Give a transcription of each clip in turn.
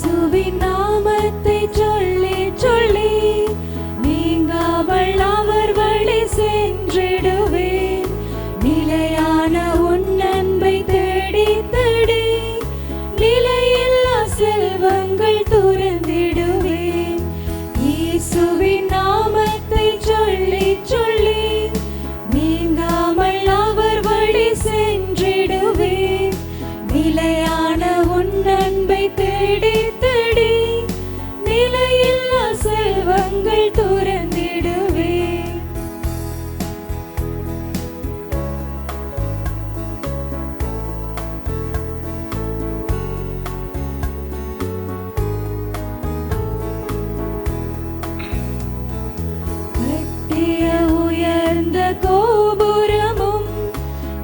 இயேசுவின் நாமத்தை சொல்லி சொல்லி நீங்காமல் அவர் வழி சென்றிடுவேன். நிலையான உன் அன்பை தேடி தேடி நிலையில்லா செல்வங்கள் துறந்திடுவேன். இயேசுவின் நாமத்தை சொல்லி சொல்லி நீங்காமல் அவர் வழி சென்றிடுவேன். நிலையான உன் அன்பை தேடி தேடி நிலையில்லா செல்வங்கள் துறந்திடுவேன். கட்டிய உயர்ந்த கோபுரமும்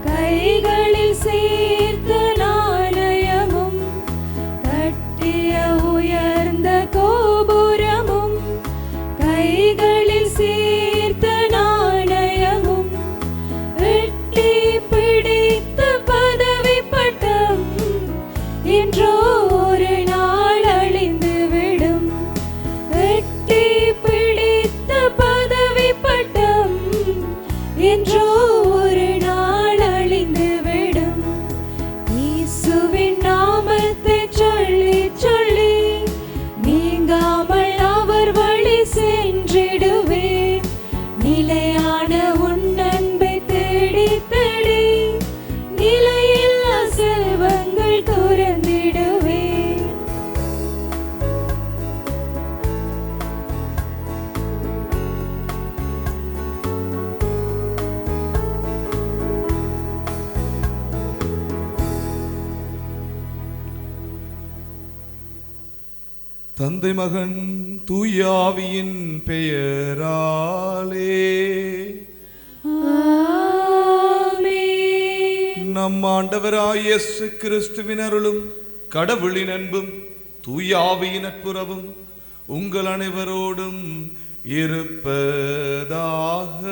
கைகளில் சேர்த்த நாணயமும், கட்டிய உயர்ந்த கோபுரமும் கைகளில் சேர்த்த நாணயமும், எட்டி பிடித்த பதவி பட்டம் என்றோ ஒரு நாள் அழிந்து விடும். எட்டி பிடித்த பதவி பட்டம் என்றோ ஒரு நாள் அழிந்து விடும். இயேசுவின் நாமத்தை சொல்லி சொல்லி நீங்காமல் அவர் வழி சென்றிடுவேன். நிலையான உன் அன்பை தேடி தேடி நிலையில்லா செல்வங்கள் துறந்திடுவேன். தந்தை மகன் தூயாவியின் பெயராலே ஆமென். நம் ஆண்டவராய் இயேசு கிறிஸ்துவின் அருளும் கடவுளின் அன்பும் தூயாவியின் நட்புறவும் உங்கள் அனைவரோடும் இருப்பதாக.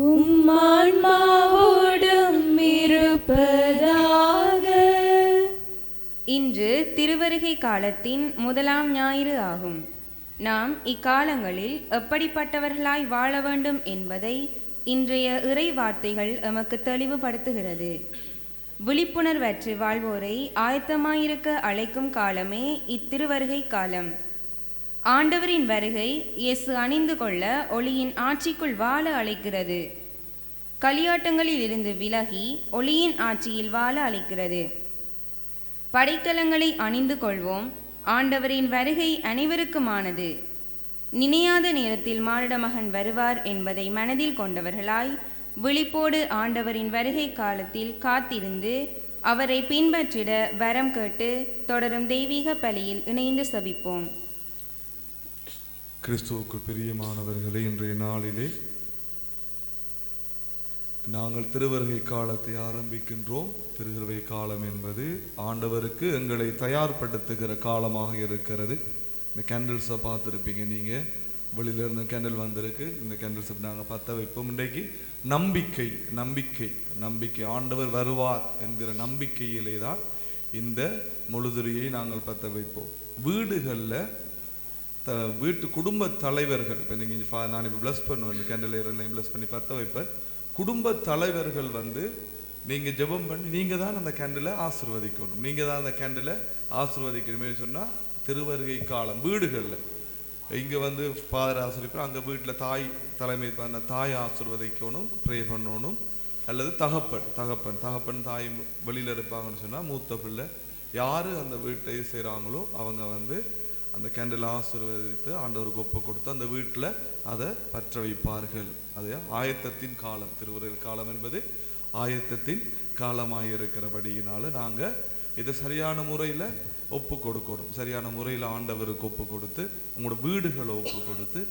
உம் ஆன்மாவோடும் இருப்பதாக. இன்று திருவருகை காலத்தின் முதலாம் ஞாயிறு ஆகும். நாம் இக்காலங்களில் எப்படிப்பட்டவர்களாய் வாழ வேண்டும் என்பதை இன்றைய இறை வார்த்தைகள் எமக்கு தெளிவுபடுத்துகிறது. விழிப்புணர்வற்று வாழ்வோரை ஆயத்தமாயிருக்க அழைக்கும் காலமே இத்திருவருகை காலம். ஆண்டவரின் வருகை இயேசு அணிந்து கொள்ள ஒளியின் ஆட்சிக்குள் வாழ அழைக்கிறது. களியாட்டங்களில் இருந்து விலகி ஒளியின் ஆட்சியில் வாழ அழைக்கிறது. படைக்கலங்களை அணிந்து கொள்வோம். ஆண்டவரின் வருகை அனைவருக்குமானது. நினையாத நேரத்தில் மானிட மகன் வருவார் என்பதை மனதில் கொண்டவர்களாய் விழிப்போடு ஆண்டவரின் வருகை காலத்தில் காத்திருந்து அவரை பின்பற்றிட வரம் கேட்டு தொடரும் தெய்வீக பலியில் இணைந்து சபிப்போம். கிறிஸ்துவுக்குள் பிரியமானவர்களே, இன்றைய நாளிலே நாங்கள் திருவருகை காலத்தை ஆரம்பிக்கின்றோம். திருவருகை காலம் என்பது ஆண்டவருக்கு எங்களை தயார்படுத்துகிற காலமாக இருக்கிறது. இந்த கேண்டில்ஸை பார்த்துருப்பீங்க நீங்கள், வெளியிலேருந்து கேண்டில் வந்திருக்கு. இந்த கேண்டில்ஸை நாங்கள் பற்ற வைப்போம். இன்றைக்கு நம்பிக்கை நம்பிக்கை நம்பிக்கை ஆண்டவர் வருவார் என்கிற நம்பிக்கையிலே தான் இந்த முழுதுரியை நாங்கள் பற்ற வைப்போம். வீடுகளில் வீட்டு குடும்ப தலைவர்கள், இப்போ நீங்கள் நான் இப்போ ப்ளஸ் பண்ணுவேன், இந்த கேண்டில் எல்லாம் ப்ளஸ் பண்ணி பற்ற வைப்பேன். குடும்ப தலைவர்கள் நீங்கள் ஜெபம் பண்ணி நீங்கள் தான் அந்த கேண்டிலை ஆசீர்வதிக்கணும். நீங்கள் தான் அந்த கேண்டிலை ஆசீர்வதிக்கணுமே சொன்னால் திருவருகை காலம் வீடுகளில் இங்கே ஃபாதர் ஆசீர்வதிப்போம், அங்கே வீட்டில் தாய் தலைமை பண்ண தாய் ஆசீர்வதிக்கணும், ப்ரே பண்ணணும். அல்லது தகப்பன் தாய் வெளியில் இருப்பாங்கன்னு சொன்னால் மூத்த பிள்ளை யார் அந்த வீட்டை செய்கிறாங்களோ அவங்க அந்த கேண்டில் ஆசீர்வதித்து ஆண்டவருக்கு ஒப்பு கொடுத்து அந்த வீட்டில் அதை பற்ற வைப்பார்கள். அது ஆயத்தத்தின் காலம். திருவருகை காலம் என்பது ஆயத்தத்தின் காலமாக இருக்கிறபடியினால நாங்கள் இதை சரியான முறையில் ஒப்பு கொடுக்கணும். சரியான முறையில் ஆண்டவருக்கு ஒப்பு கொடுத்து உங்களோட வீடுகளை ஒப்பு கொடுத்து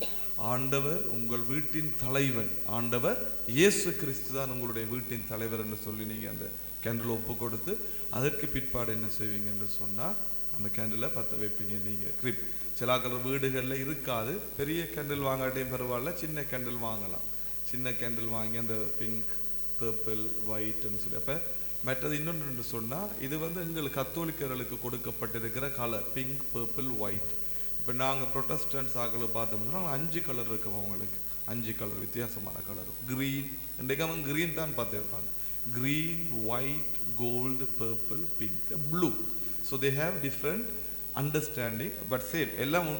ஆண்டவர் உங்கள் வீட்டின் தலைவன், ஆண்டவர் இயேசு கிறிஸ்து தான் உங்களுடைய வீட்டின் தலைவர் என்று சொல்லி நீங்கள் அந்த கேண்டில் ஒப்பு கொடுத்து அதற்கு பிற்பாடு என்ன செய்வீங்க என்று சொன்னால் அந்த கேண்டிலை பற்ற வைப்பீங்க. நீங்கள் சில கலர் வீடுகளில் இருக்காது, பெரிய கேண்டில் வாங்காட்டையும் பரவாயில்ல, சின்ன கேண்டில் வாங்கலாம். சின்ன கேண்டில் வாங்கி அந்த பிங்க், பர்பிள், ஒயிட்னு சொல்லி அப்போ மற்றது இன்னொன்று சொன்னால் இது எங்களுக்கு கத்தோலிக்கர்களுக்கு கொடுக்கப்பட்டிருக்கிற கலர் பிங்க், பர்பிள், ஒயிட். இப்போ நாங்கள் ப்ரொட்டஸ்டன்ஸ் ஆக்களை பார்த்தோம்னா 5 கலர் இருக்கும் அவங்களுக்கு, 5 கலர் வித்தியாசமான கலர். க்ரீன், இன்றைக்கு அவங்க க்ரீன் தான் பார்த்துருப்பாங்க. Green, white, gold, purple, pink, blue. So they have different understanding but same. எல்லாம்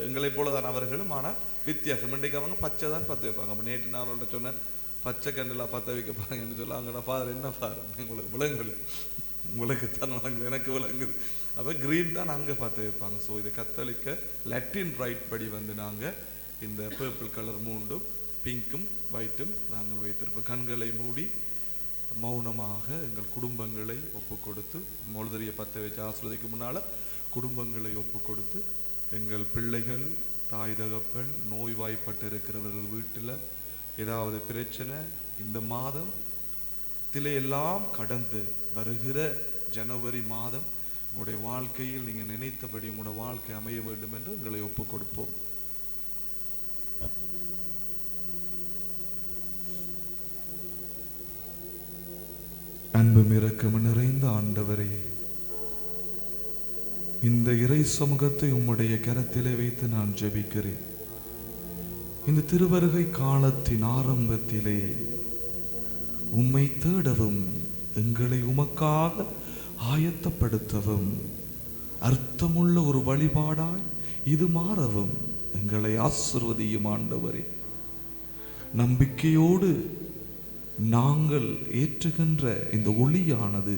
எங்களை போல தான் அவர்களும், ஆனால் வித்தியாசம். இன்றைக்கு அவங்க பச்சை தான் பற்ற வைப்பாங்க. அப்போ நேற்று நான் அவங்கள்ட்ட சொன்னேன் பச்சை கண்டில் பற்ற வைக்க போகிறாங்கன்னு சொல்ல, அங்கே ஃபாதர் என்ன ஃபாதர் உங்களுக்கு விளங்குது, உங்களுக்கு தான் விளங்குது, எனக்கு விளங்குது. அப்போ க்ரீன் தான் அங்கே பற்ற வைப்பாங்க. ஸோ இது கத்தோலிக்க லட்டின் ரைட் படி நாங்கள் இந்த பர்பிள் கலர் 3ம் பிங்க்கும் ஒயிட்டும் நாங்கள் வைத்திருப்போம். கண்களை மூடி மௌனமாக எங்கள் குடும்பங்களை ஒப்பு கொடுத்து, மொழுதறிய பற்ற வச்சு ஆசிரியருக்கு முன்னால் குடும்பங்களை ஒப்பு கொடுத்து, எங்கள் பிள்ளைகள், தாய் தகப்பன், நோய்வாய்ப்பட்டு இருக்கிறவர்கள் வீட்டில் ஏதாவது பிரச்சனை இந்த மாதத்திலே எல்லாம் கடந்து வருகிற ஜனவரி மாதம் உங்களுடைய வாழ்க்கையில் நீங்கள் நினைத்தபடி உங்களுடைய வாழ்க்கை அமைய வேண்டும் என்று எங்களை ஒப்பு கொடுப்போம். அன்பும் இரக்கமும் நிறைந்த ஆண்டவரே, இந்த இறை சமூகத்தை உம்முடைய கரத்திலே வைத்து நான் ஜெபிக்கிறேன். இந்த திருவருகை காலத்தின் ஆரம்பத்திலே உம்மை தேடவும், எங்களை உமக்காக ஆயத்தப்படுத்தவும், அர்த்தமுள்ள ஒரு வழிபாடாய் இது மாறவும் எங்களை ஆசிர்வதியும் ஆண்டவரே. நம்பிக்கையோடு நாங்கள் ஏற்றுகின்ற இந்த ஒளியானது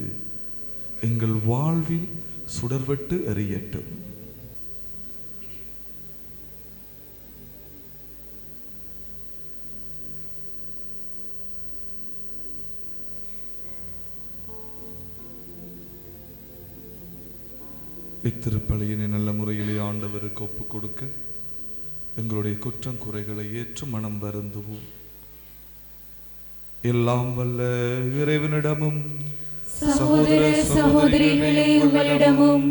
எங்கள் வாழ்வில் சுடர்விட்டு எரியட்டும். இத்திருப்பலியினை நல்ல முறையிலே ஆண்டவருக்கு ஒப்பு கொடுக்க எங்களுடைய குற்றம் குறைகளை ஏற்று மனம் வருந்துவோம். எல்லாம் வல்ல இறைவனிடமும் சகோதர சகோதரிகளே உங்களிடமும்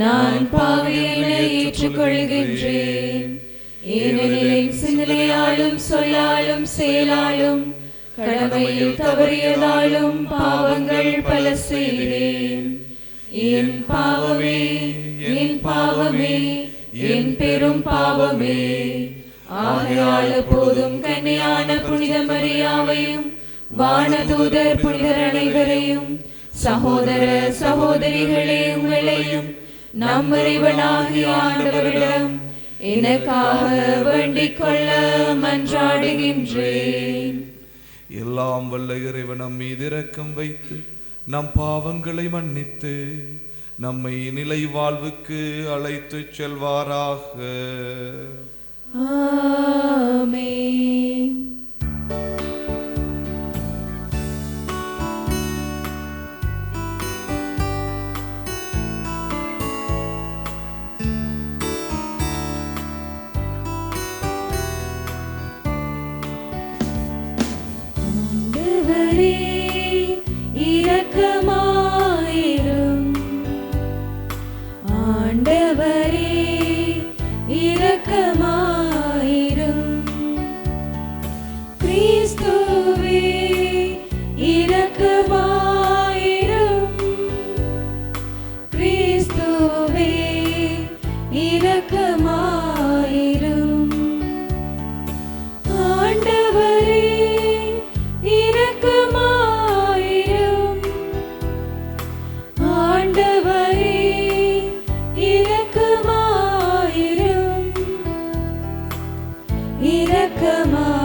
நான் பாவிகளை ஏற்றுக்கொள்கின்றேன். ஏனெனில் சிந்தனையாலும் சொல்லாலும் செயலாலும் கடமையில் தவறியதாலும் பாவங்கள் பல செய்தேன். என் பாவமே, என் பாவமே, என் பெரும் பாவமே. ஆகையால் எப்போதும் கன்னியான புனித மரியாவையும் வானதூதர் புனிதர் அனைவரையும் சகோதர சகோதரிகளே உங்களையும் நம் இறைவனாகிய ஆண்டவரிடம் எனக்காக வேண்டிக் கொள்ள மன்றாடுகின்றேன். எல்லாம் வல்ல இறைவன் நம் மீது இரக்கம் வைத்து நம் பாவங்களை மன்னித்து நம்மை நிலை வாழ்வுக்கு அழைத்து செல்வாராக. ஆமென். ஆண்டவரே இரக்கமாயிரும். கிறிஸ்துவே இரக்கமாயிரும். கிறிஸ்துவே இரக்கமாயிரும். ஆண்டவரே இரக்கமாயிரும். ஆண்டவரே இரக்கமாயிரும். இரக்கமாயிரும்.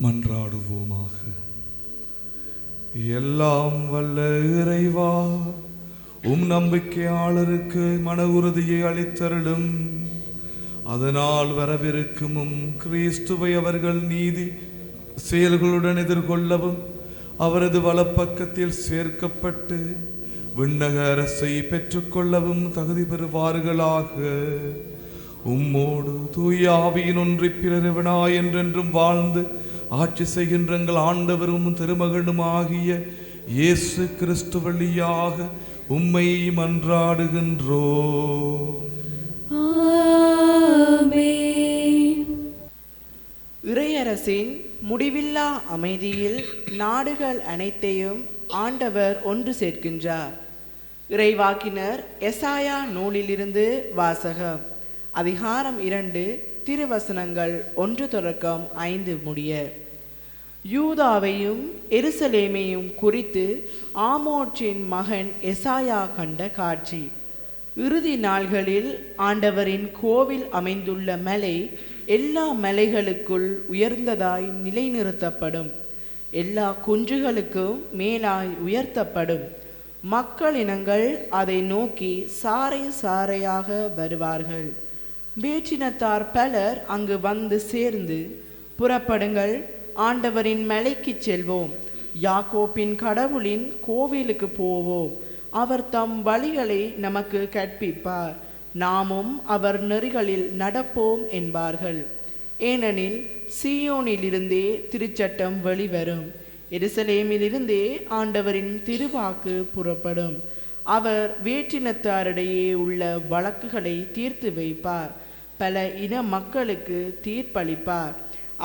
மன்றாடுவோமாக. எல்லாம் வல்ல இறைவா, நம்பிக்கையாளருக்கு மன உறுதியை அளித்தருளும். அதனால் வரவிருக்கும் கிறிஸ்துவை அவர்கள் நீதி செயல்களுடன் எதிர்கொள்ளவும் அவரது வலப்பக்கத்தில் சேர்க்கப்பட்டு விண்ணக அரசை பெற்றுக்கொள்ளவும் தகுதி பெறுவார்களாக. உம்மோடு தூய ஆவியின் ஒன்றிப்பிறவினாய் என்றென்றும் வாழ்ந்து ஆட்சி செய்கின்ற எங்கள் ஆண்டவரும் திருமகனும் ஆகிய இயேசு கிறிஸ்து வழியாக உம்மை மன்றாடுகின்றோம். ஆமென். இறையரசின் முடிவில்லா அமைதியில் நாடுகள் அனைத்தையும் ஆண்டவர் ஒன்று சேர்க்கின்றார். இறைவாக்கினர் எசாயா நூலிலிருந்து வாசகம். அதிகாரம் 2, திருவசனங்கள் 1 தொடக்கம் 5 முடிய. யூதாவையும் எருசலேமையும் குறித்து ஆமோற்றின் மகன் எசாயா கண்ட காட்சி. இறுதி நாள்களில் ஆண்டவரின் கோவில் அமைந்துள்ள மலை எல்லா மலைகளுக்குள் உயர்ந்ததாய் நிலைநிறுத்தப்படும். எல்லா குன்றுகளுக்கும் மேலாய் உயர்த்தப்படும். மக்களினங்கள் அதை நோக்கி சாறை சாறையாக வருவார்கள். வேற்றினத்தார் பலர் அங்கு வந்து சேர்ந்து, புறப்படுங்கள், ஆண்டவரின் மலைக்கு செல்வோம், யாக்கோப்பின் கடவுளின் கோவிலுக்கு போவோம், அவர் தம் வழிகளை நமக்கு கற்பிப்பார், நாமும் அவர் நெறிகளில் நடப்போம் என்பார்கள். ஏனெனில் சீயோனிலிருந்தே திருச்சட்டம் வெளிவரும், எருசலேமிலிருந்தே ஆண்டவரின் திருவாக்கு புறப்படும். அவர் வேற்றினத்தாரிடையே உள்ள வழக்குகளை தீர்த்து வைப்பார், பல இன மக்களுக்கு தீர்ப்பளிப்பார்.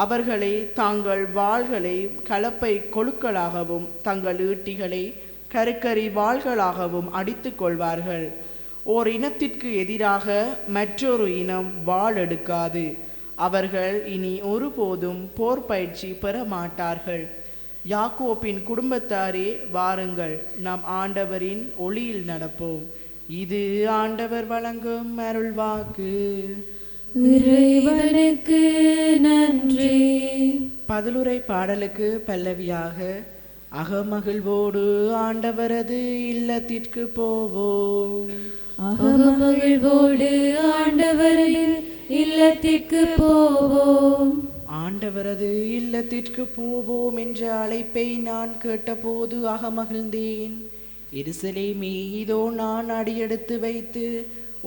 அவர்களை தாங்கள் வாள்களை கலப்பை கொழுக்களாகவும் தங்கள் ஈட்டிகளை கருக்கறி வாள்களாகவும் அடித்து கொள்வார்கள். ஓர் இனத்திற்கு எதிராக மற்றொரு இனம் வாள் எடுக்காது. அவர்கள் இனி ஒருபோதும் போர் பயிற்சி பெற மாட்டார்கள். யாக்கோப்பின் குடும்பத்தாரே, வாருங்கள், நாம் ஆண்டவரின் ஒளியில் நடப்போம். இது ஆண்டவர் வழங்கும் அருள்வாக்கு. இறைவனுக்கு நன்றி. பதிலுரை பாடலுக்கு பல்லவியாக. அகமகிழ்வோடு ஆண்டவரது இல்லத்திற்கு போவோம். அகமகிழ்வோடு ஆண்டவரின் இல்லத்திற்கு போவோம். ஆண்டவரது இல்லத்திற்கு போவோம் என்ற அழைப்பை நான் கேட்டபோது அகமகிழ்ந்தேன். எருசலேமே, இதோ நான் அடியெடுத்து வைத்து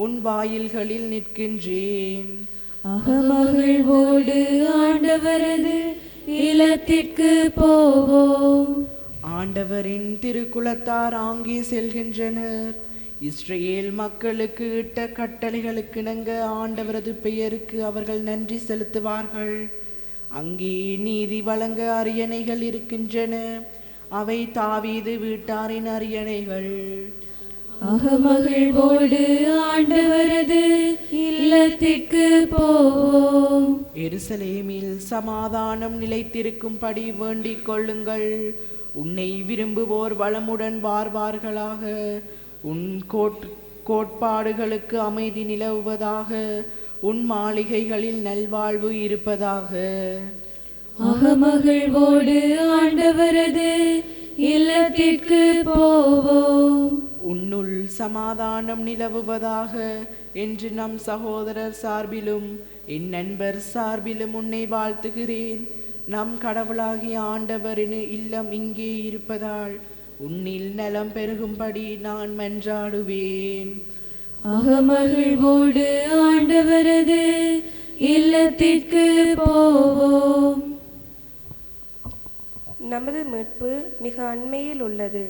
உன் வாயில்களில் நிற்கின்றேன். அகமகிழ்வோடு ஆண்டவரது இல்லத்திற்கு போவோம். ஆண்டவரின் திருக்குலத்தார் ஆங்கே செல்கின்றனர். இஸ்ரேல் மக்களுக்கு இட்ட கட்டளைகளுக்கு இணங்க ஆண்டவரது பெயருக்கு அவர்கள் நன்றி செலுத்துவார்கள். அங்கே நீதி வழங்க அரியணைகள் இருக்கின்றன, அவை தாவீது வீட்டாரின் அரியணைகள். அகமகிழ்வோடு ஆண்டவரது இல்லத்திற்கு போவோம். எருசலேமில் சமாதானம் நிலைத்திருக்கும்படி வேண்டிக் கொள்ளுங்கள். உன்னை விரும்புவோர் வளமுடன் வாழ்வார்களாக. உன் கோட்பாடுகளுக்கு அமைதி நிலவுவதாக. உன் மாளிகைகளில் நல்வாழ்வு இருப்பதாக. அகமகிழ்வோடு ஆண்டவரது இல்லத்திற்கு போவோம். உன்னுள் சமாதானம் நிலவுவதாக என்று நம் சகோதரர் சார்பிலும் என் நண்பர் சார்பிலும் உன்னை வாழ்த்துகிறேன். நம் கடவுளாகிய ஆண்டவரின் இல்லம் இங்கே இருப்பதால் உன்னில் நலம் பெருகும்படி நான் மன்றாடுவேன். அகமகிழ்வோடு ஆண்டவரது இல்லத்திற்கு போவோம். நமது மீட்பு மிக அண்மையில் உள்ளது.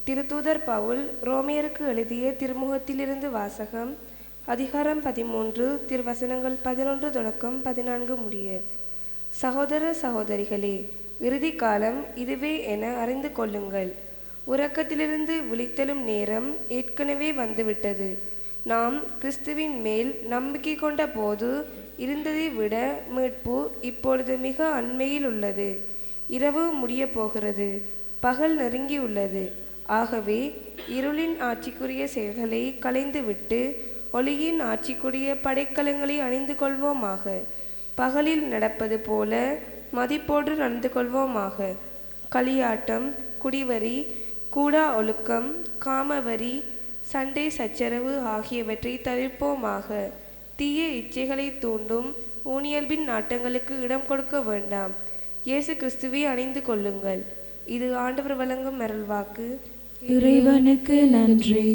திருத்தூதர் பவுல் ரோமியருக்கு எழுதிய திருமுகத்திலிருந்து வாசகம். அதிகாரம் 13, திருவசனங்கள் 11 தொடக்கம் 14 முடிய. சகோதர சகோதரிகளே, இறுதி காலம் இதுவே என அறிந்து கொள்ளுங்கள். உறக்கத்திலிருந்து விழித்தெழும் நேரம் ஏற்கனவே வந்துவிட்டது. நாம் கிறிஸ்துவின் மேல் நம்பிக்கை கொண்ட போது இருந்ததை விட மீட்பு இப்பொழுது மிக அண்மையில் உள்ளது. இரவு முடிய போகிறது, பகல் நெருங்கி உள்ளது. ஆகவே இருளின் ஆட்சிக்குரிய செயல்களை களைந்துவிட்டு ஒளியின் ஆட்சிக்குரிய படைக்கலங்களை அணிந்து கொள்வோமாக. பகலில் நடப்பது போல மதிப்போடு நடந்து கொள்வோமாக. களியாட்டம், குடிவரி, கூடா ஒழுக்கம், காமவரி, சண்டை சச்சரவு ஆகியவற்றை தவிர்ப்போமாக. தீய இச்சைகளை தூண்டும் ஊனியல்பின் நாட்டங்களுக்கு இடம் கொடுக்க வேண்டாம். இயேசு கிறிஸ்துவை அணிந்து கொள்ளுங்கள். இது ஆண்டவர் வழங்கும் அருள்வாக்கு. இறைவனுக்கு நன்றி.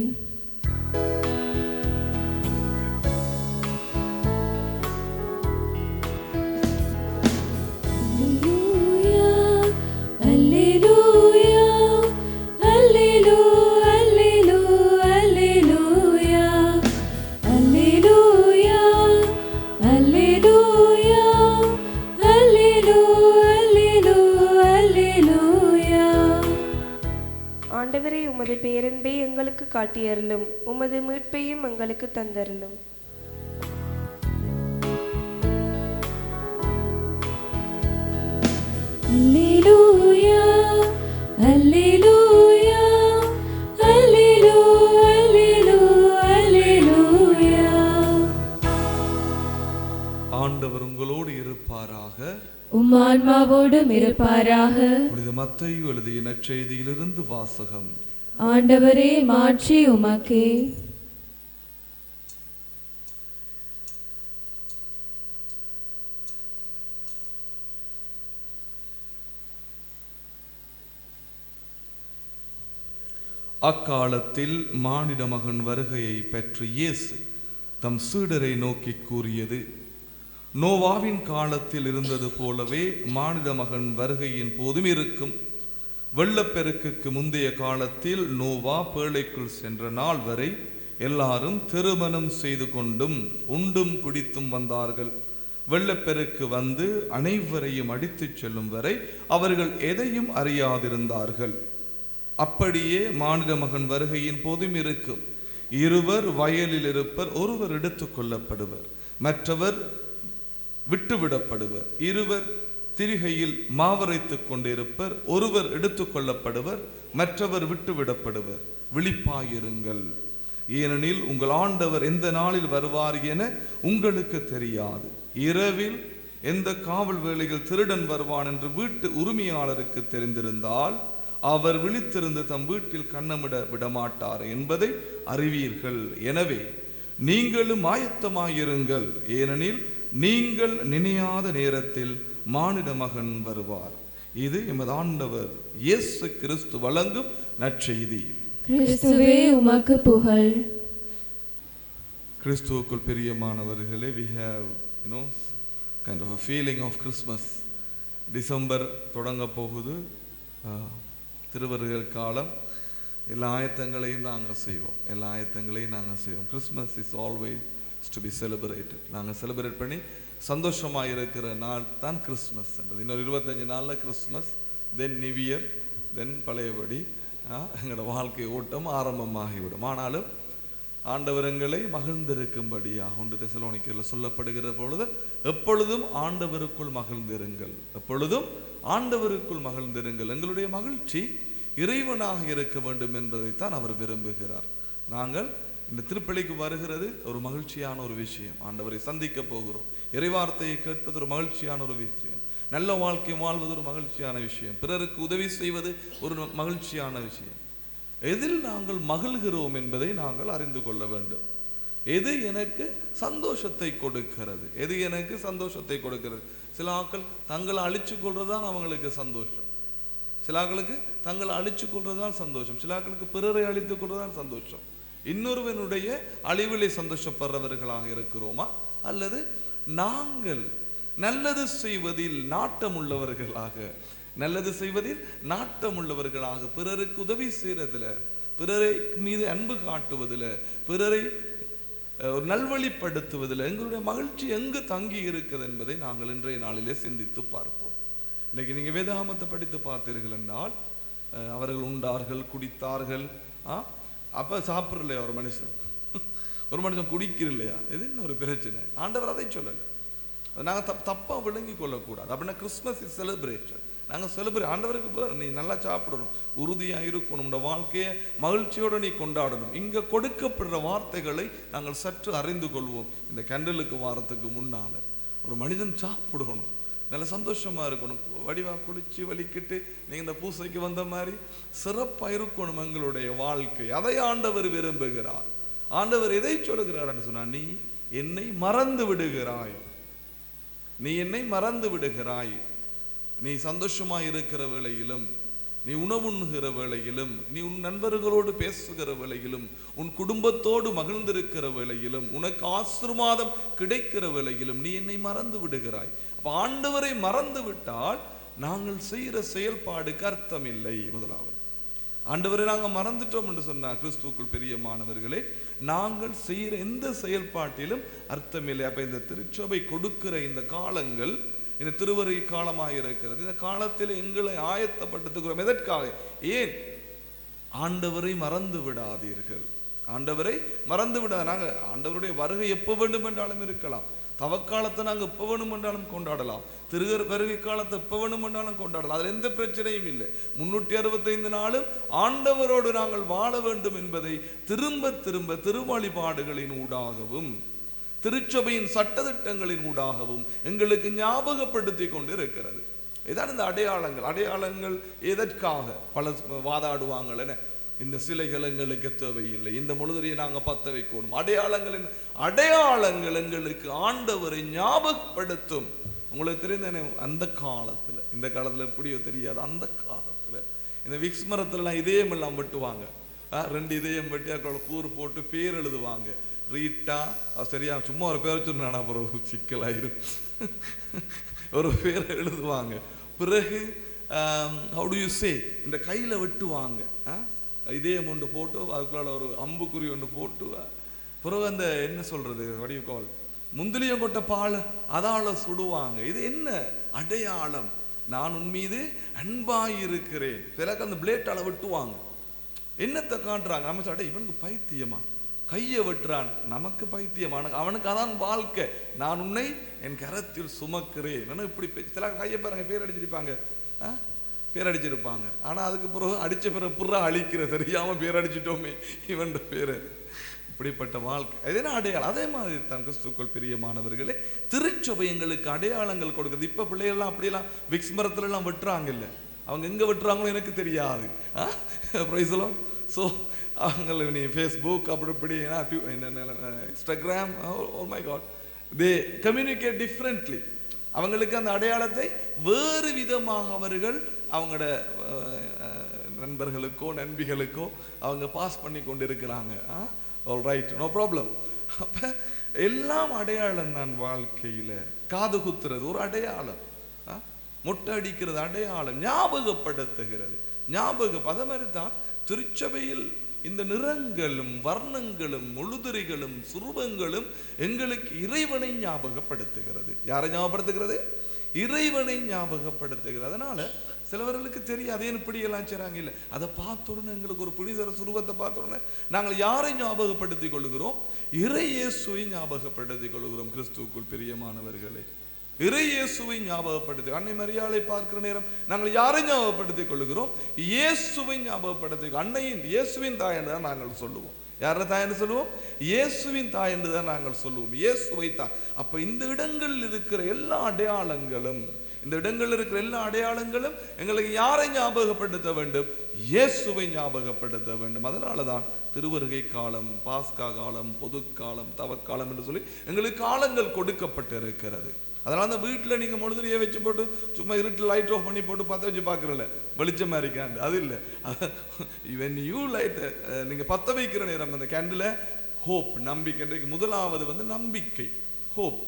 ஆண்டவரே, உமது பேரன்பை எங்களுக்கு காட்டியருளும், உமது மீட்பையும் எங்களுக்கு தந்தருளும். அல்லேலூயா, அல்லேலூயா, அல்லேலூயா, அல்லேலூயா. ஆண்டவர் உங்களோடு இருப்பாராக, உம் ஆன்மாவோடும் இருப்பாராக. புனித மத்தேயு எழுதிய நற்செய்தியிலிருந்து வாசகம். ஆண்டவரே, மாட்சி உமக்கே. அக்காலத்தில் மானிட மகன் வருகையை பற்றி இயேசு தம் சீடரை நோக்கி கூறியது, நோவாவின் காலத்தில் இருந்தது போலவே மானிட மகன் வருகையின் போதும் இருக்கும். வெள்ளப்பெருக்குக்கு முந்தைய காலத்தில் நோவா பேழைக்குள் சென்ற நாள் வரை எல்லாரும் திருமணம் செய்து கொண்டும் உண்டும் குடித்தும் வந்தார்கள். வெள்ளப்பெருக்கு வந்து அனைவரையும் அடித்துச் செல்லும் வரை அவர்கள் எதையும் அறியாதிருந்தார்கள். அப்படியே மானிட மகன் வருகையின் போதும் இருக்கும். இருவர் வயலில் இருப்பர், ஒருவர் எடுத்துக் கொள்ளப்படுவர், மற்றவர் விட்டுவிடப்படுவர். இருவர் திரிகையில் மாவரைத்துக் கொண்டிருப்பர், ஒருவர் எடுத்துக் கொள்ளப்படுவர், மற்றவர் விட்டுவிடப்படுவர். விழிப்பாயிருங்கள், ஏனெனில் உங்கள் ஆண்டவர் எந்த நாளில் வருவார் என உங்களுக்கு தெரியாது. இரவில் எந்த காவல் வேளையில் திருடன் வருவான் என்று வீட்டு உரிமையாளருக்கு தெரிந்திருந்தால் அவர் விழித்திருந்து தம் வீட்டில் கன்னமிட விடமாட்டார் என்பதை அறிவீர்கள். எனவே நீங்களும் ஆயத்தமாயிருங்கள், ஏனெனில் நீங்கள் நினையாத நேரத்தில் மானிட மகன் வருவார். இது எமது ஆண்டவர் இயேசு கிறிஸ்து வழங்கும் நற்செய்தி. கிறிஸ்துவே உமக்கு புகழ். கிறிஸ்துவுக்குள் பிரியமானவர்களே, we have kind of a feeling of Christmas. December தொடங்க போகுது, திருவருகல் காலம். எல்லா ஆயத்தங்களையும் நாங்கள் செய்வோம், Christmas is always to be celebrated. நாங்கள் செலிப்ரேட் பண்ணி சந்தோஷமாக இருக்கிற நாள் தான் கிறிஸ்மஸ் என்றது. இன்னொரு 25 நாளில் கிறிஸ்மஸ், தென் நியூ இயர், தென் பழையபடி எங்களோட வாழ்க்கை ஓட்டம் ஆரம்பமாகிவிடும். ஆனாலும் ஆண்டவரங்களை மகிழ்ந்திருக்கும்படியாக 1 தெசலோனிக்கேயரில் சொல்லப்படுகிற பொழுது எப்பொழுதும் ஆண்டவருக்குள் மகிழ்ந்திருங்கள், எங்களுடைய மகிழ்ச்சி இறைவனாக இருக்க வேண்டும் என்பதைத்தான் அவர் விரும்புகிறார். நாங்கள் இந்த திருப்பலிக்கு வருகிறது ஒரு மகிழ்ச்சியான ஒரு விஷயம். ஆண்டவரை சந்திக்க போகிறோம், இறைவார்த்தையை கேட்பது ஒரு மகிழ்ச்சியான ஒரு விஷயம், நல்ல வாழ்க்கை வாழ்வது ஒரு மகிழ்ச்சியான விஷயம், பிறருக்கு உதவி செய்வது ஒரு மகிழ்ச்சியான விஷயம். எதில் நாங்கள் மகிழ்கிறோம் என்பதை நாங்கள் அறிந்து கொள்ள வேண்டும். எது எனக்கு சந்தோஷத்தை கொடுக்கிறது, சில ஆட்கள் தங்களை அழிச்சு கொள்றதுதான் அவங்களுக்கு சந்தோஷம், சில ஆட்களுக்கு தங்களை அழிச்சு கொள்றதுதான் சந்தோஷம், சில ஆட்களுக்கு பிறரை அழித்துக் கொள்றதுதான் சந்தோஷம். இன்னொருவனுடைய அழிவிலே சந்தோஷப்படுறவர்களாக இருக்கிறோமா, அல்லது நாங்கள் நல்லது செய்வதில் நாட்டமுள்ளவர்களாக பிறருக்கு உதவி செய்யறதுல, பிறரை மீது அன்பு காட்டுவதில், பிறரை நல்வழிப்படுத்துவதில் எங்களுடைய மகிழ்ச்சி எங்கு தங்கி இருக்குது என்பதை நாங்கள் இன்றைய நாளிலே சிந்தித்து பார்ப்போம். இன்னைக்கு நீங்க வேதாகமத்தை படித்து பார்த்தீர்கள் என்றால், அவர்கள் உண்டார்கள், குடித்தார்கள். அப்ப சாப்பிடலையா ஒரு மனுஷன் குடிக்கிற இல்லையா, இது இன்னொரு பிரச்சனை. ஆண்டவர் அதை சொல்லலை, அதை நாங்கள் தப்பா விளங்கி கொள்ளக்கூடாது. அப்படின்னா கிறிஸ்மஸ் இஸ் செலிப்ரேஷன். நாங்கள் செலிப்ரேட், ஆண்டவருக்கு நீ நல்லா சாப்பிடணும், உறுதியாக இருக்கணும், உன்னோட வாழ்க்கையை மகிழ்ச்சியோடு நீ கொண்டாடணும். இங்கே கொடுக்கப்படுற வார்த்தைகளை நாங்கள் சற்று அறிந்து கொள்வோம். இந்த கேண்டலுக்கு வாரத்துக்கு முன்னால ஒரு மனிதன் சாப்பிடணும், நல்ல சந்தோஷமா இருக்கணும், வடிவா குளிச்சு வலிக்கிட்டு நீங்க இந்த பூசைக்கு வந்த மாதிரி சிறப்பா இருக்கணும் எங்களுடைய வாழ்க்கை. அதை ஆண்டவர் விரும்புகிறார். ஆண்டவர் எதை சொல்லுகிறார் சொன்னா, நீ என்னை மறந்து விடுகிறாய், நீ என்னை மறந்து விடுகிறாய். நீ சந்தோஷமா இருக்கிற வேளையிலும், நீ உணவுண்ணுகிற வேளையிலும், நீ உன் நண்பர்களோடு பேசுகிற வேளையிலும், உன் குடும்பத்தோடு மகிழ்ந்திருக்கிற வேளையிலும், உனக்கு ஆசீர்வாதம் கிடைக்கிற வேளையிலும் நீ என்னை மறந்து விடுகிறாய். அப்ப ஆண்டவரை மறந்து விட்டால் நாங்கள் செய்கிற செயல்பாடுக்கு அர்த்தம் இல்லை. முதலாவது ஆண்டவரை நாங்கள் மறந்துட்டோம் என்று சொன்னார் கிறிஸ்துவுக்குள் பிரியமானவர்களே, நாங்கள் செய்கிற எந்த செயல்பாட்டிலும் அர்த்தம் இல்லை. அப்ப இந்த திருச்சபை கொடுக்கிற இந்த காலங்கள் இந்த திருவருகை காலமாக இருக்கிறது. இந்த காலத்தில் எங்களை ஆயத்தப்படுத்துகிறோம். எதற்காக? ஏன்? ஆண்டவரை மறந்து விடாதீர்கள், ஆண்டவரை மறந்து விடாத. நாங்கள் ஆண்டவருடைய வருகை எப்போ வேண்டும் என்றாலும் இருக்கலாம், தவக்காலத்தை நாங்கள் எப்போ வேணும் என்றாலும் கொண்டாடலாம், வருகை காலத்தை எப்போ வேணும் என்றாலும் கொண்டாடலாம், அதில் எந்த பிரச்சனையும் இல்லை. 365 நாளும் ஆண்டவரோடு நாங்கள் வாழ வேண்டும் என்பதை திரும்ப திரும்ப திருவழிபாடுகளின் ஊடாகவும் திருச்சபையின் சட்டதிட்டங்களின் ஊடாகவும் எங்களுக்கு ஞாபகப்படுத்தி கொண்டு இருக்கிறது. இதான் இந்த அடையாளங்கள். அடையாளங்கள் எதற்காக? பல வாதாடுவாங்கள், இந்த சிலைகள் எங்களுக்கு தேவையில்லை, இந்த முழுதறியை நாங்கள் பத்த வைக்கணும். அடையாளங்கள் எங்களுக்கு ஆண்டவரை ஞாபகப்படுத்தும். உங்களுக்கு தெரிந்த அந்த காலத்துல, இந்த காலத்துல எப்படியோ தெரியாது, அந்த காலத்துல இந்த விக்ஸ் மரத்துலலாம் இதயம் எல்லாம் வெட்டுவாங்க. 2 இதயம் வெட்டி அவங்களோட கூறு போட்டு பேர் எழுதுவாங்க. ரீட்டா, சரியா சும்மா ஒரு பேர் வச்சுருந்தானா அப்புறம் சிக்கலாயிரும். ஒரு பேரை எழுதுவாங்க. பிறகு how do you say, இந்த கையில வெட்டுவாங்க, இதயம் ஒன்று போட்டு அதுக்குள்ள ஒரு அம்புக்குறி ஒன்று போட்டு, பிறகு அந்த என்ன சொல்றது வடிவக்கால் முந்திலியம் கொட்ட பால் அதால சுடுவாங்க. இது என்ன அடையாளம்? நான் உன் மீது அன்பாயிருக்கிறேன். பிறகு அந்த பிளேட்டால வெட்டுவாங்க. என்னத்தை காட்டுறாங்க? நம்ம சொல்ல இவனுக்கு பைத்தியமா, கையை வெட்டுறான், நமக்கு பைத்தியமான, அவனுக்கு அதான் வாழ்க்கை. நான் உன்னை என் கரத்தில் சுமக்கிறேன். இப்படி சில கையை பாருங்க, பேர் அடிச்சிருப்பாங்க, பேர் அடிச்சிருப்பாங்க. ஆனா அதுக்கு பிறகு அடிச்ச பிறகு புறா அழிக்கிற, தெரியாம பேர் அடிச்சிட்டோமே இவன் பேரு. இப்படிப்பட்ட வாழ்க்கை எதுனா அடையாளம். அதே மாதிரி தான் கிறிஸ்துவுக்குள் பிரியமானவர்களே, திருச்சபை எங்களுக்கு அடையாளங்கள் கொடுக்குறது. இப்ப பிள்ளைகள்லாம் அப்படியெல்லாம் விக்ஸ் மரத்துல எல்லாம் வெட்டுறாங்க இல்ல, அவங்க எங்க வெட்டுறாங்களோ எனக்கு தெரியாது. ஸோ அவங்க நீ ஃபேஸ்புக் அப்படி இப்படி Instagram, oh my God, they communicate differently. அவங்களுக்கு அந்த அடையாளத்தை வேறு விதமாக அவர்கள் அவங்களோட நண்பர்களுக்கோ நண்பிகளுக்கோ அவங்க பாஸ் பண்ணி கொண்டு இருக்கிறாங்க. All right, no problem. அப்ப எல்லாம் அடையாளம் தான் வாழ்க்கையில. காது குத்துறது ஒரு அடையாளம், மொட்டை அடிக்கிறது அடையாளம், ஞாபகப்படுத்துகிறது. அதே மாதிரி தான் திருச்சபையில் இந்த நிறங்களும் வர்ணங்களும் முழுதுரிகளும் சுரூபங்களும் எங்களுக்கு இறைவனை ஞாபகப்படுத்துகிறது. யாரை ஞாபகப்படுத்துகிறது? இறைவனை ஞாபகப்படுத்துகிறது. அதனால சிலவர்களுக்கு தெரியாது ஏன் இப்படி எல்லாம் செய்றாங்க இல்லை, அதை பார்த்தோன்னு எங்களுக்கு ஒரு புனிதர சுரூபத்தை பார்த்தோன்னே நாங்கள் யாரை ஞாபகப்படுத்திக் கொள்கிறோம்? இறை இயேசுவை ஞாபகப்படுத்திக் கொள்கிறோம். கிறிஸ்துவுக்குள் பிரியமானவர்களே, இறை இயேசுவை ஞாபகப்படுத்தி அன்னை மரியாளை பார்க்கிற நேரம் நாங்கள் யாரை ஞாபகப்படுத்திக் கொள்கிறோம்? இயேசுவை ஞாபகப்படுத்தி, அன்னையின் இயேசுவின் தாய் என்று தான் நாங்கள் சொல்லுவோம். யார தாய் என்று சொல்லுவோம்? இயேசுவின் தாய் என்று தான் நாங்கள் சொல்லுவோம், இயேசுவை தாய். அப்ப இந்த இடங்களில் இருக்கிற எல்லா அடையாளங்களும், இந்த இடங்களில் இருக்கிற எல்லா அடையாளங்களும் எங்களுக்கு யாரை ஞாபகப்படுத்த வேண்டும்? இயேசுவை ஞாபகப்படுத்த வேண்டும். அதனாலதான் திருவருகை காலம், பாஸ்கா காலம், பொதுக்காலம், தவக்காலம் என்று சொல்லி எங்களுக்கு காலங்கள் கொடுக்கப்பட்டு இருக்கிறது. அதனால அந்த வீட்டில் நீங்கள் முழுதிரியை வச்சு போட்டு சும்மா இருட்டில் லைட் ஆஃப் பண்ணி போட்டு பற்ற வச்சு பார்க்குறல வெளிச்சமாக இருக்காண்டு, அது இல்லை. இவன் யூ லைட் நீங்கள் பற்ற வைக்கிற நேரம் அந்த கேண்டில் ஹோப், நம்பிக்கை. முதலாவது நம்பிக்கை, ஹோப்,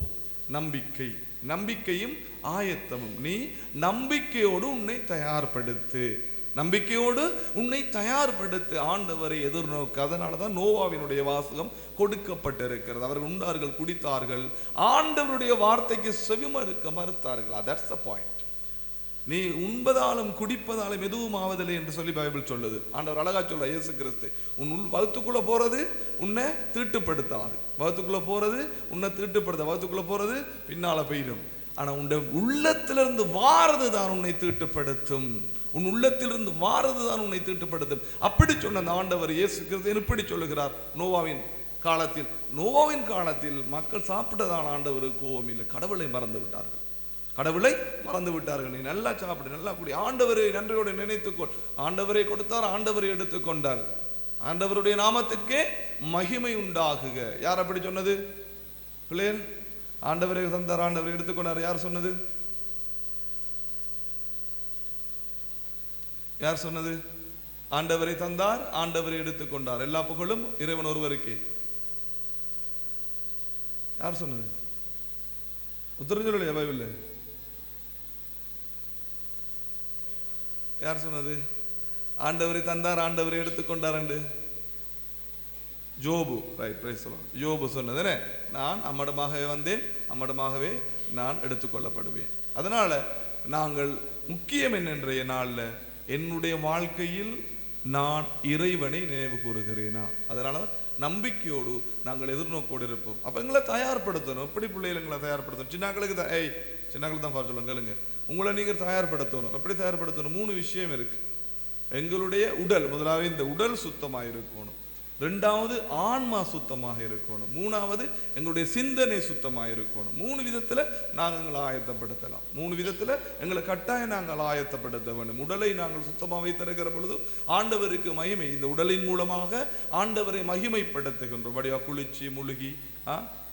நம்பிக்கை. நம்பிக்கையும் ஆயத்தமும். நீ நம்பிக்கையோடு உன்னை தயார்படுத்து, நம்பிக்கையோடு உன்னை தயார்படுத்து ஆண்டவரை எதிர்நோக்கு. அதனாலதான் நோவாவினுடைய வாசகம் கொடுக்கப்பட்டிருக்கிறது. அவர்கள் உண்டார்கள், குடித்தார்கள், ஆண்டவருடைய வார்த்தைக்கு செவிமடுக்க மறுத்தார்கள். That's the point. நீ உண்பதாலும் குடிப்பதாலும் எதுவும் ஆவதில்லை என்று சொல்லி பைபிள் சொல்லுது. ஆண்டவர் அழகா சொல்ற, இயேசு கிறிஸ்து, உன் வகுத்துக்குள்ள போறது உன்னை தீட்டுப்படுத்தாது, வகுத்துக்குள்ள போறது உன்னை தீட்டுப்படுத்த, வகுத்துக்குள்ள போறது பின்னால போயிடும். ஆனா உன் உள்ளத்திலிருந்து வாரது தான் உன்னை தீட்டுப்படுத்தும், உன் உள்ளத்திலிருந்து வாரது தான் உன்னை தீட்டுப்படுத்தும். அப்படி சொன்ன அந்த ஆண்டவர் இயேசு கிறிஸ்து எப்படி சொல்லுகிறார்? நோவாவின் காலத்தில் மக்கள் சாப்பிட்டதான ஆண்டவருக்கு கோபம் இல்லை, கடவுளை மறந்து விட்டார்கள். கடவுளை மறந்து விட்டார்கள். நீ நல்லா சாப்பிடு, நல்லா குடி, ஆண்டவரை நன்றியோடு நினைத்துக்கொள். ஆண்டவரை கொடுத்தார், ஆண்டவரை எடுத்துக்கொண்டார். ஆண்டவருடைய நாமத்திற்கே மகிமை உண்டாகுக. யார் அப்படி சொன்னது? பிள்ளைகள், ஆண்டவரை தந்தார், ஆண்டவரை எடுத்துக்கொண்டார். யார் சொன்னது? யார் சொன்னது? ஆண்டவரை தந்தார், ஆண்டவரை எடுத்துக்கொண்டார். எல்லா புகழும் இறைவன் ஒருவருக்கே. யார் சொன்னது? உத்தரம் சொல்லலையா பைபிள்ல? யார் சொன்னது? ஆண்டவரை தந்தார், ஆண்டவரை எடுத்துக்கொண்டார் என்று Job. Right, praise the Lord. யோபு சொன்னது, நான் அம்மடமாகவே வந்தேன், அம்மடமாகவே நான் எடுத்துக்கொள்ளப்படுவேன். அதனால நாங்கள் முக்கியம் என்னென்றைய நாளில் என்னுடைய வாழ்க்கையில் நான் இறைவனை நினைவு கூறுகிறேனா? அதனால நம்பிக்கையோடு நாங்கள் எதிர்நோக்கோடு இருப்போம். அப்போ எங்களை தயார்படுத்தணும். எப்படி பிள்ளைகளை எங்களை தயார்படுத்தணும்? சின்னாக்களுக்கு சின்னாக்களுக்கு தான் சொல்லுங்க, கேளுங்க. உங்களை நீங்கள் தயார்படுத்தணும். எப்படி தயார்படுத்தணும்? 3 விஷயம் இருக்கு. எங்களுடைய உடல், முதலாவது இந்த உடல் சுத்தமாக இருக்கணும். 2வது ஆன்மா சுத்தமாக இருக்கணும். 3வது எங்களுடைய சிந்தனை சுத்தமாக இருக்கணும். 3 விதத்தில் நாங்கள் எங்களை ஆயத்தப்படுத்தலாம். 3 விதத்தில் எங்களை கட்டாயம் நாங்கள் ஆயத்தப்படுத்த வேண்டும். உடலை நாங்கள் சுத்தமாக வைத்திருக்கிற பொழுது ஆண்டவருக்கு மகிமை, இந்த உடலின் மூலமாக ஆண்டவரை மகிமைப்படுத்துகின்றோம். வடிவா குளிச்சு முழுகி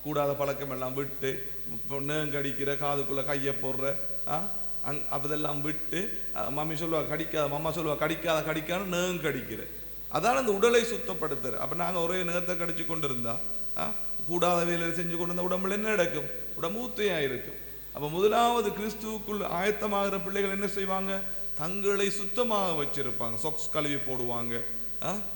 கூடாத பழக்கம் எல்லாம் விட்டு, நேங்கடிக்கிற, காதுக்குள்ள கையை போடுற, அப்பதெல்லாம் விட்டு, மம்மி சொல்லுவா கடிக்காத, மம்மா சொல்லுவா கடிக்காத, கடிக்காத நேங்கடிக்கிற, அதான் அந்த உடலை சுத்தப்படுத்துற. அப்ப நாங்க ஒரே நேரத்தை கடிச்சு கொண்டு இருந்தா, கூடாத வேலையை செஞ்சு கொண்டு இருந்தா உடம்புல என்ன நடக்கும்? உடம்பு ஊத்தையா இருக்கும். அப்ப முதலாவது கிறிஸ்துவுக்குள் ஆயத்தமாகிற பிள்ளைகள் என்ன செய்வாங்க? தங்களை சுத்தமாக வச்சிருப்பாங்க. சொக்ஸ் கழுவி போடுவாங்க.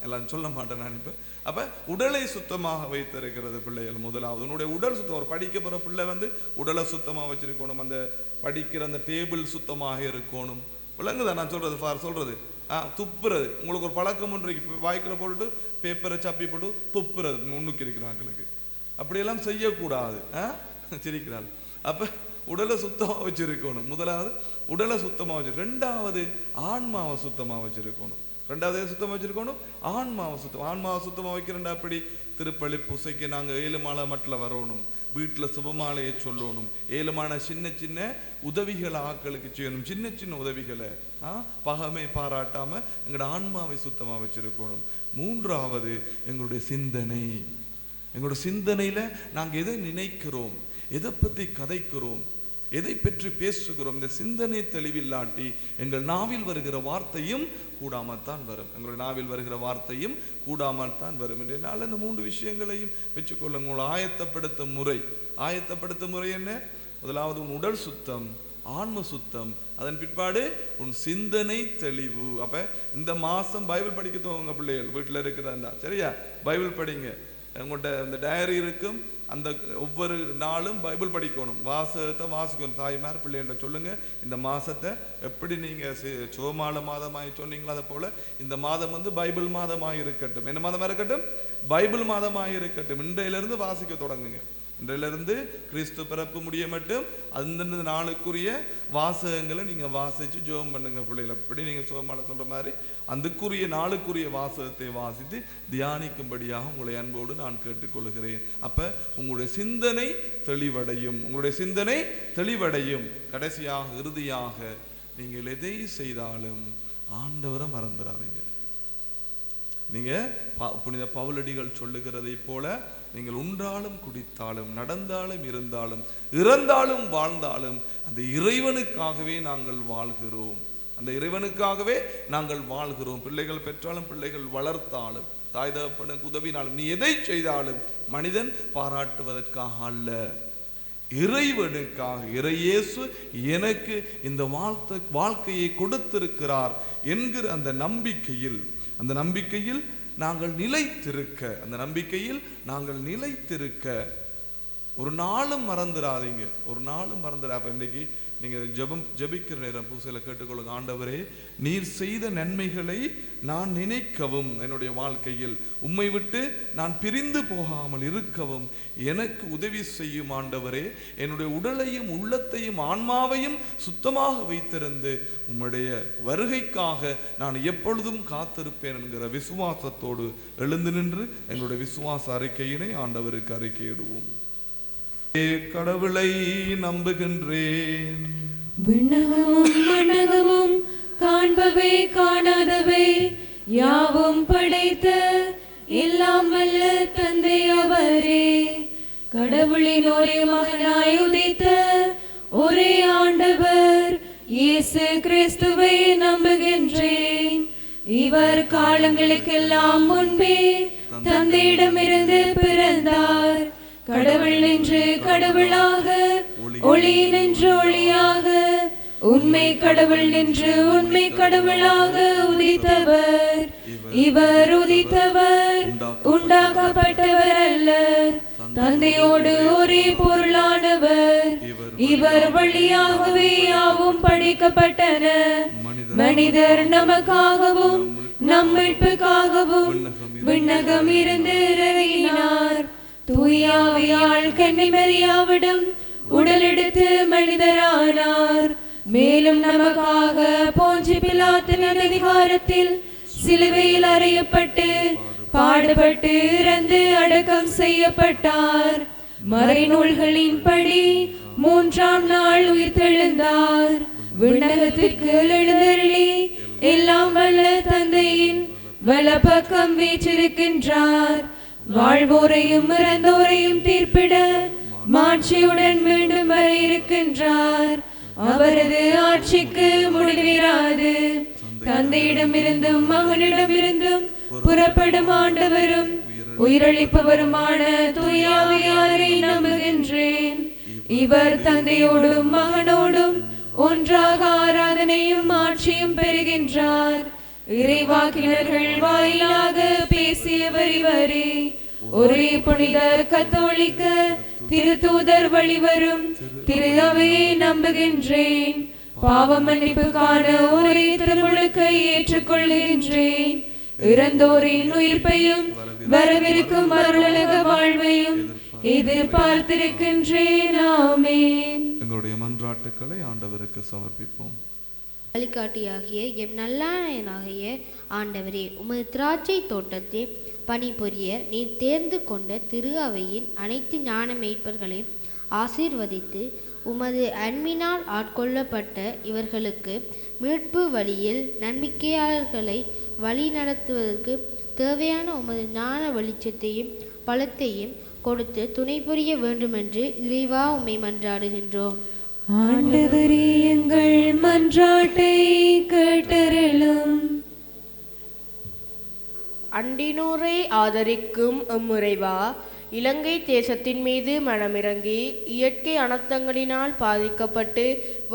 எல்லாம் சொல்ல மாட்டேன் நான் இப்ப. அப்ப உடலை சுத்தமாக வைத்திருக்கிறது பிள்ளைகள் முதலாவது. உன்னுடைய உடல் சுத்தம். ஒரு படிக்க போற பிள்ளை உடலை சுத்தமாக வச்சிருக்கணும். அந்த படிக்கிற அந்த டேபிள் சுத்தமாக இருக்கணும். விளங்குதா நான் சொல்றது? துப்புறது. உங்களுக்கு ஒரு பழக்கம் ஒன்று வாய்க்குள்ள போட்டுட்டு பேப்பரை சப்பி போட்டு துப்புறது முன்னுக்கு இருக்கிறாங்களுக்கு. அப்படியெல்லாம் செய்யக்கூடாது. சிரிக்கிறாள். அப்ப உடலை சுத்தமாக வச்சிருக்கணும். முதலாவது உடலை சுத்தமாக வச்சு. 2வது ஆன்மாவை சுத்தமாக வச்சிருக்கணும். 2வது சுத்தமாக வச்சிருக்கணும், ஆன்மாவை சுத்தம். ஆன்மாவை சுத்தமாக வைக்கிறேன்டா அப்படி திருப்பள்ளி பூசைக்கு நாங்கள் 7 மாலை மட்டில் வரணும். வீட்டில் சுபமாலையை சொல்லணும். 7 மாலை சின்ன சின்ன உதவிகளை ஆக்களுக்கு செய்யணும். சின்ன சின்ன உதவிகளை பகமை பாராட்டாம எங்களோட ஆன்மாவை சுத்தமாக வச்சிருக்கணும். 3வது எங்களுடைய சிந்தனை. எங்களோட சிந்தனையில நாங்கள் எதை நினைக்கிறோம், எதை பற்றி கதைக்கிறோம், எதை பற்றி பேசுகிறோம், இந்த சிந்தனை தெளிவில்லாட்டி எங்கள் நாவில் வருகிற வார்த்தையும் கூடாமல் தான் வரும். எங்களுடைய நாவில் வருகிற வார்த்தையும் கூடாமல் தான் வரும். என்றால் இந்த 3 விஷயங்களையும் வச்சுக்கொள்ள. உங்களை ஆயத்தப்படுத்தும் முறை என்ன? முதலாவது உன் உடல் சுத்தம், ஆன்ம சுத்தம், அதன் பிற்பாடு உன் சிந்தனை தெளிவு. அப்ப இந்த மாசம் பைபிள் படிக்க துவங்க பிள்ளைகள் வீட்டில் இருக்கிறதா, சரியா? பைபிள் படிங்க. உங்கள்கிட்ட இந்த டைரி இருக்கும். அந்த ஒவ்வொரு நாளும் பைபிள் படிக்கணும், வாசகத்தை வாசிக்கணும். தாய்மார் பிள்ளைகள்ட்ட சொல்லுங்க, இந்த மாசத்தை எப்படி நீங்க சோமால மாதமாய் சொன்னீங்களோ அதை போல இந்த மாதம் பைபிள் மாதமாக இருக்கட்டும். என்ன மாதமாக இருக்கட்டும்? பைபிள் மாதமாக இருக்கட்டும். இன்றையிலிருந்து வாசிக்க தொடங்குங்க. இன்றையிலிருந்து கிறிஸ்து பிறப்பு முடிய மட்டும் அந்தந்த நாளுக்குரிய வாசகங்களை நீங்க வாசிச்சு ஜெபம் பண்ணுங்க பிள்ளைகளை. அப்படி நீங்க சோமால சொல்ற மாதிரி அதுக்குரிய நாளுக்குரிய வாசகத்தை வாசித்து தியானிக்கும்படியாக உங்களை அன்போடு நான் கேட்டுக்கொள்கிறேன். அப்ப உங்களுடைய சிந்தனை தெளிவடையும். கடைசியாக இறுதியாக நீங்கள் எதை செய்தாலும் ஆண்டவரை மறந்துடாதீங்க. நீங்க புனித பவுலடிகள் சொல்லுகிறதை போல நீங்கள் உண்டாலும் குடித்தாலும் நடந்தாலும் இருந்தாலும் இறந்தாலும் வாழ்ந்தாலும் அந்த இறைவனுக்காகவே நாங்கள் வாழ்கிறோம். பிள்ளைகள் பெற்றாலும் பிள்ளைகள் வளர்த்தாலும் தாய் தகப்பனுக்கு உதவினாலும் நீ எதை செய்தாலும் மனிதன் பாராட்டுவதற்காக அல்ல, இறைவனுக்காக. இறையேசு எனக்கு இந்த வாழ்க்கையை கொடுத்திருக்கிறார் என்கிற அந்த நம்பிக்கையில் நாங்கள் நிலைத்திருக்க ஒரு நாளும் மறந்துடாதீங்க. அப்ப இன்னைக்கு நீங்க ஜெபிக்கிற நேரம் பூசையில கேட்டுக்கொள்ளுங்க, ஆண்டவரே நீர் செய்த நன்மைகளை நான் நினைக்கவும், என்னுடைய வாழ்க்கையில் உம்மை விட்டு நான் பிரிந்து போகாமல் இருக்கவும் எனக்கு உதவி செய்யும் ஆண்டவரே. என்னுடைய உடலையும் உள்ளத்தையும் ஆன்மாவையும் சுத்தமாக வைத்திருந்து உம்முடைய வருகைக்காக நான் எப்பொழுதும் காத்திருப்பேன் என்கிற விசுவாசத்தோடு எழுந்து நின்று எங்களுடைய விசுவாச அறிக்கையினை ஆண்டவருக்கு அறிக்கையிடுவோம். கடவுளை நம்புகின்றேன். விண்ணகமும் மண்ணகமும் காண்பவை காணாதவை யாவும் படைத்த எல்லாம் வல்ல தந்தை அவரே, கடவுளின் ஒரே மகனாய் உதித்த ஒரே ஆண்டவர் இயேசு கிறிஸ்துவை நம்புகின்றேன். இவர் காலங்களுக்கெல்லாம் முன்பே தந்தையிடமிருந்து பிறந்தார். கடவுள் நின்று கடவுளாக, ஒளி நின்று ஒளியாக, உண்மை கடவுள் நின்று உண்மை கடவுளாக உதித்தவர். இவர் உதித்தவர், உண்டாக்கப்பட்டவர் அல்ல, தந்தையோடு ஒரே பொருளானவர். இவர் வழியாகவே யாவும் படைக்கப்பட்டன. மனிதர் நமக்காகவும் நம் மீட்புக்காகவும் விண்ணகம் இருந்து இறங்கினார். தூயாவியால் கன்னி மரியாவிடம் உடலெடுத்து மனிதரானார். மேலும் நமக்காக போஞ்சி பிலாத்தின் அதிகாரத்தில் சிலுவையில் அறையப்பட்டு பாடுபட்டு இறந்து அடக்கம் செய்யப்பட்டார். மறைநூல்களின்படி 3ஆம் நாள் உயிர்த்தெழுந்தார். விண்ணகத்திற்கு எழுந்தருளி எல்லாம் வல்ல தந்தையின் வலப்பக்கம் வீற்றிருக்கின்றார். வாழ்வோரையும் இறந்தோரையும் தீர்ப்பிட மாட்சியுடன் மீண்டும் வர இருக்கின்றார். அவரது ஆட்சிக்கு முடிவிராது. தந்தையிடமிருந்தும் மகனிடமிருந்தும் புறப்படும் ஆண்டவரும் உயிரளிப்பவருமான தூயாவியாரை நம்புகின்றேன். இவர் தந்தையோடும் மகனோடும் ஒன்றாக ஆராதனையும் ஆட்சியும் பெறுகின்றார். இறைவாக்கினர்கள் வாயிலாக பேசியவர் இவரே. ஒரே புனிதர் கத்தோலிக்க திருத்தூதர் வழிவரும் திரு அவையை நம்புகின்றேன். பாவ மன்னிப்புக்கான ஒரே திருமுழுக்கை ஏற்றுக்கொள்கின்றேன். இறந்தோரின் உயிர்ப்பையும் வரவிருக்கும் அருளக வாழ்வையும் எதிர்பார்த்திருக்கின்றேன். ஆமென். எங்களுடைய மன்றாட்டுக்களை ஆண்டவருக்கு சமர்ப்பிப்போம். வழிகாட்டியாகிய எம் நல்லாயனாகிய ஆண்டவரே, உமது திராட்சை தோட்டத்தில் பணிபுரிய நீர் தேர்ந்து கொண்ட திரு அவையின் அனைத்து ஞான மேய்ப்பர்களையும் ஆசீர்வதித்து உமது அன்பினால் ஆட்கொள்ளப்பட்ட இவர்களுக்கு மீட்பு வழியில் நம்பிக்கையாளர்களை வழி நடத்துவதற்கு தேவையான உமது ஞான வெளிச்சத்தையும் பலத்தையும் கொடுத்து துணை புரிய வேண்டுமென்று இறைவா உம்மை மன்றாடுகின்றோம். ஆண்டவரே, எங்கள் மன்றாட்டை கேட்டருளும். அண்டினூரை ஆதரிக்கும் எம்முறைவா, இலங்கை தேசத்தின் மீது மனமிறங்கி இயற்கை அனர்த்தங்களினால் பாதிக்கப்பட்டு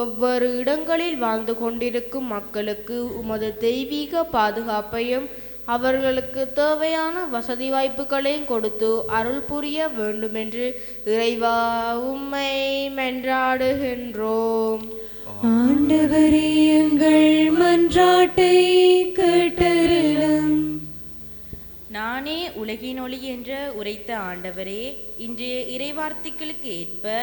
ஒவ்வொரு இடங்களில் வாழ்ந்து கொண்டிருக்கும் மக்களுக்கு உமது தெய்வீக பாதுகாப்பையும் அவர்களுக்கு தேவையான வசதி வாய்ப்புகளையும் கொடுத்து அருள் புரிய வேண்டுமென்று இறைவா உம்மை மன்றாடுகின்றோம். ஆண்டவரே, எங்கள் மன்றாட்டை கேட்டருளும். நானே உலகின் ஒளி என்று உரைத்த ஆண்டவரே, இன்றைய இறைவார்த்தைகளுக்கு ஏற்ப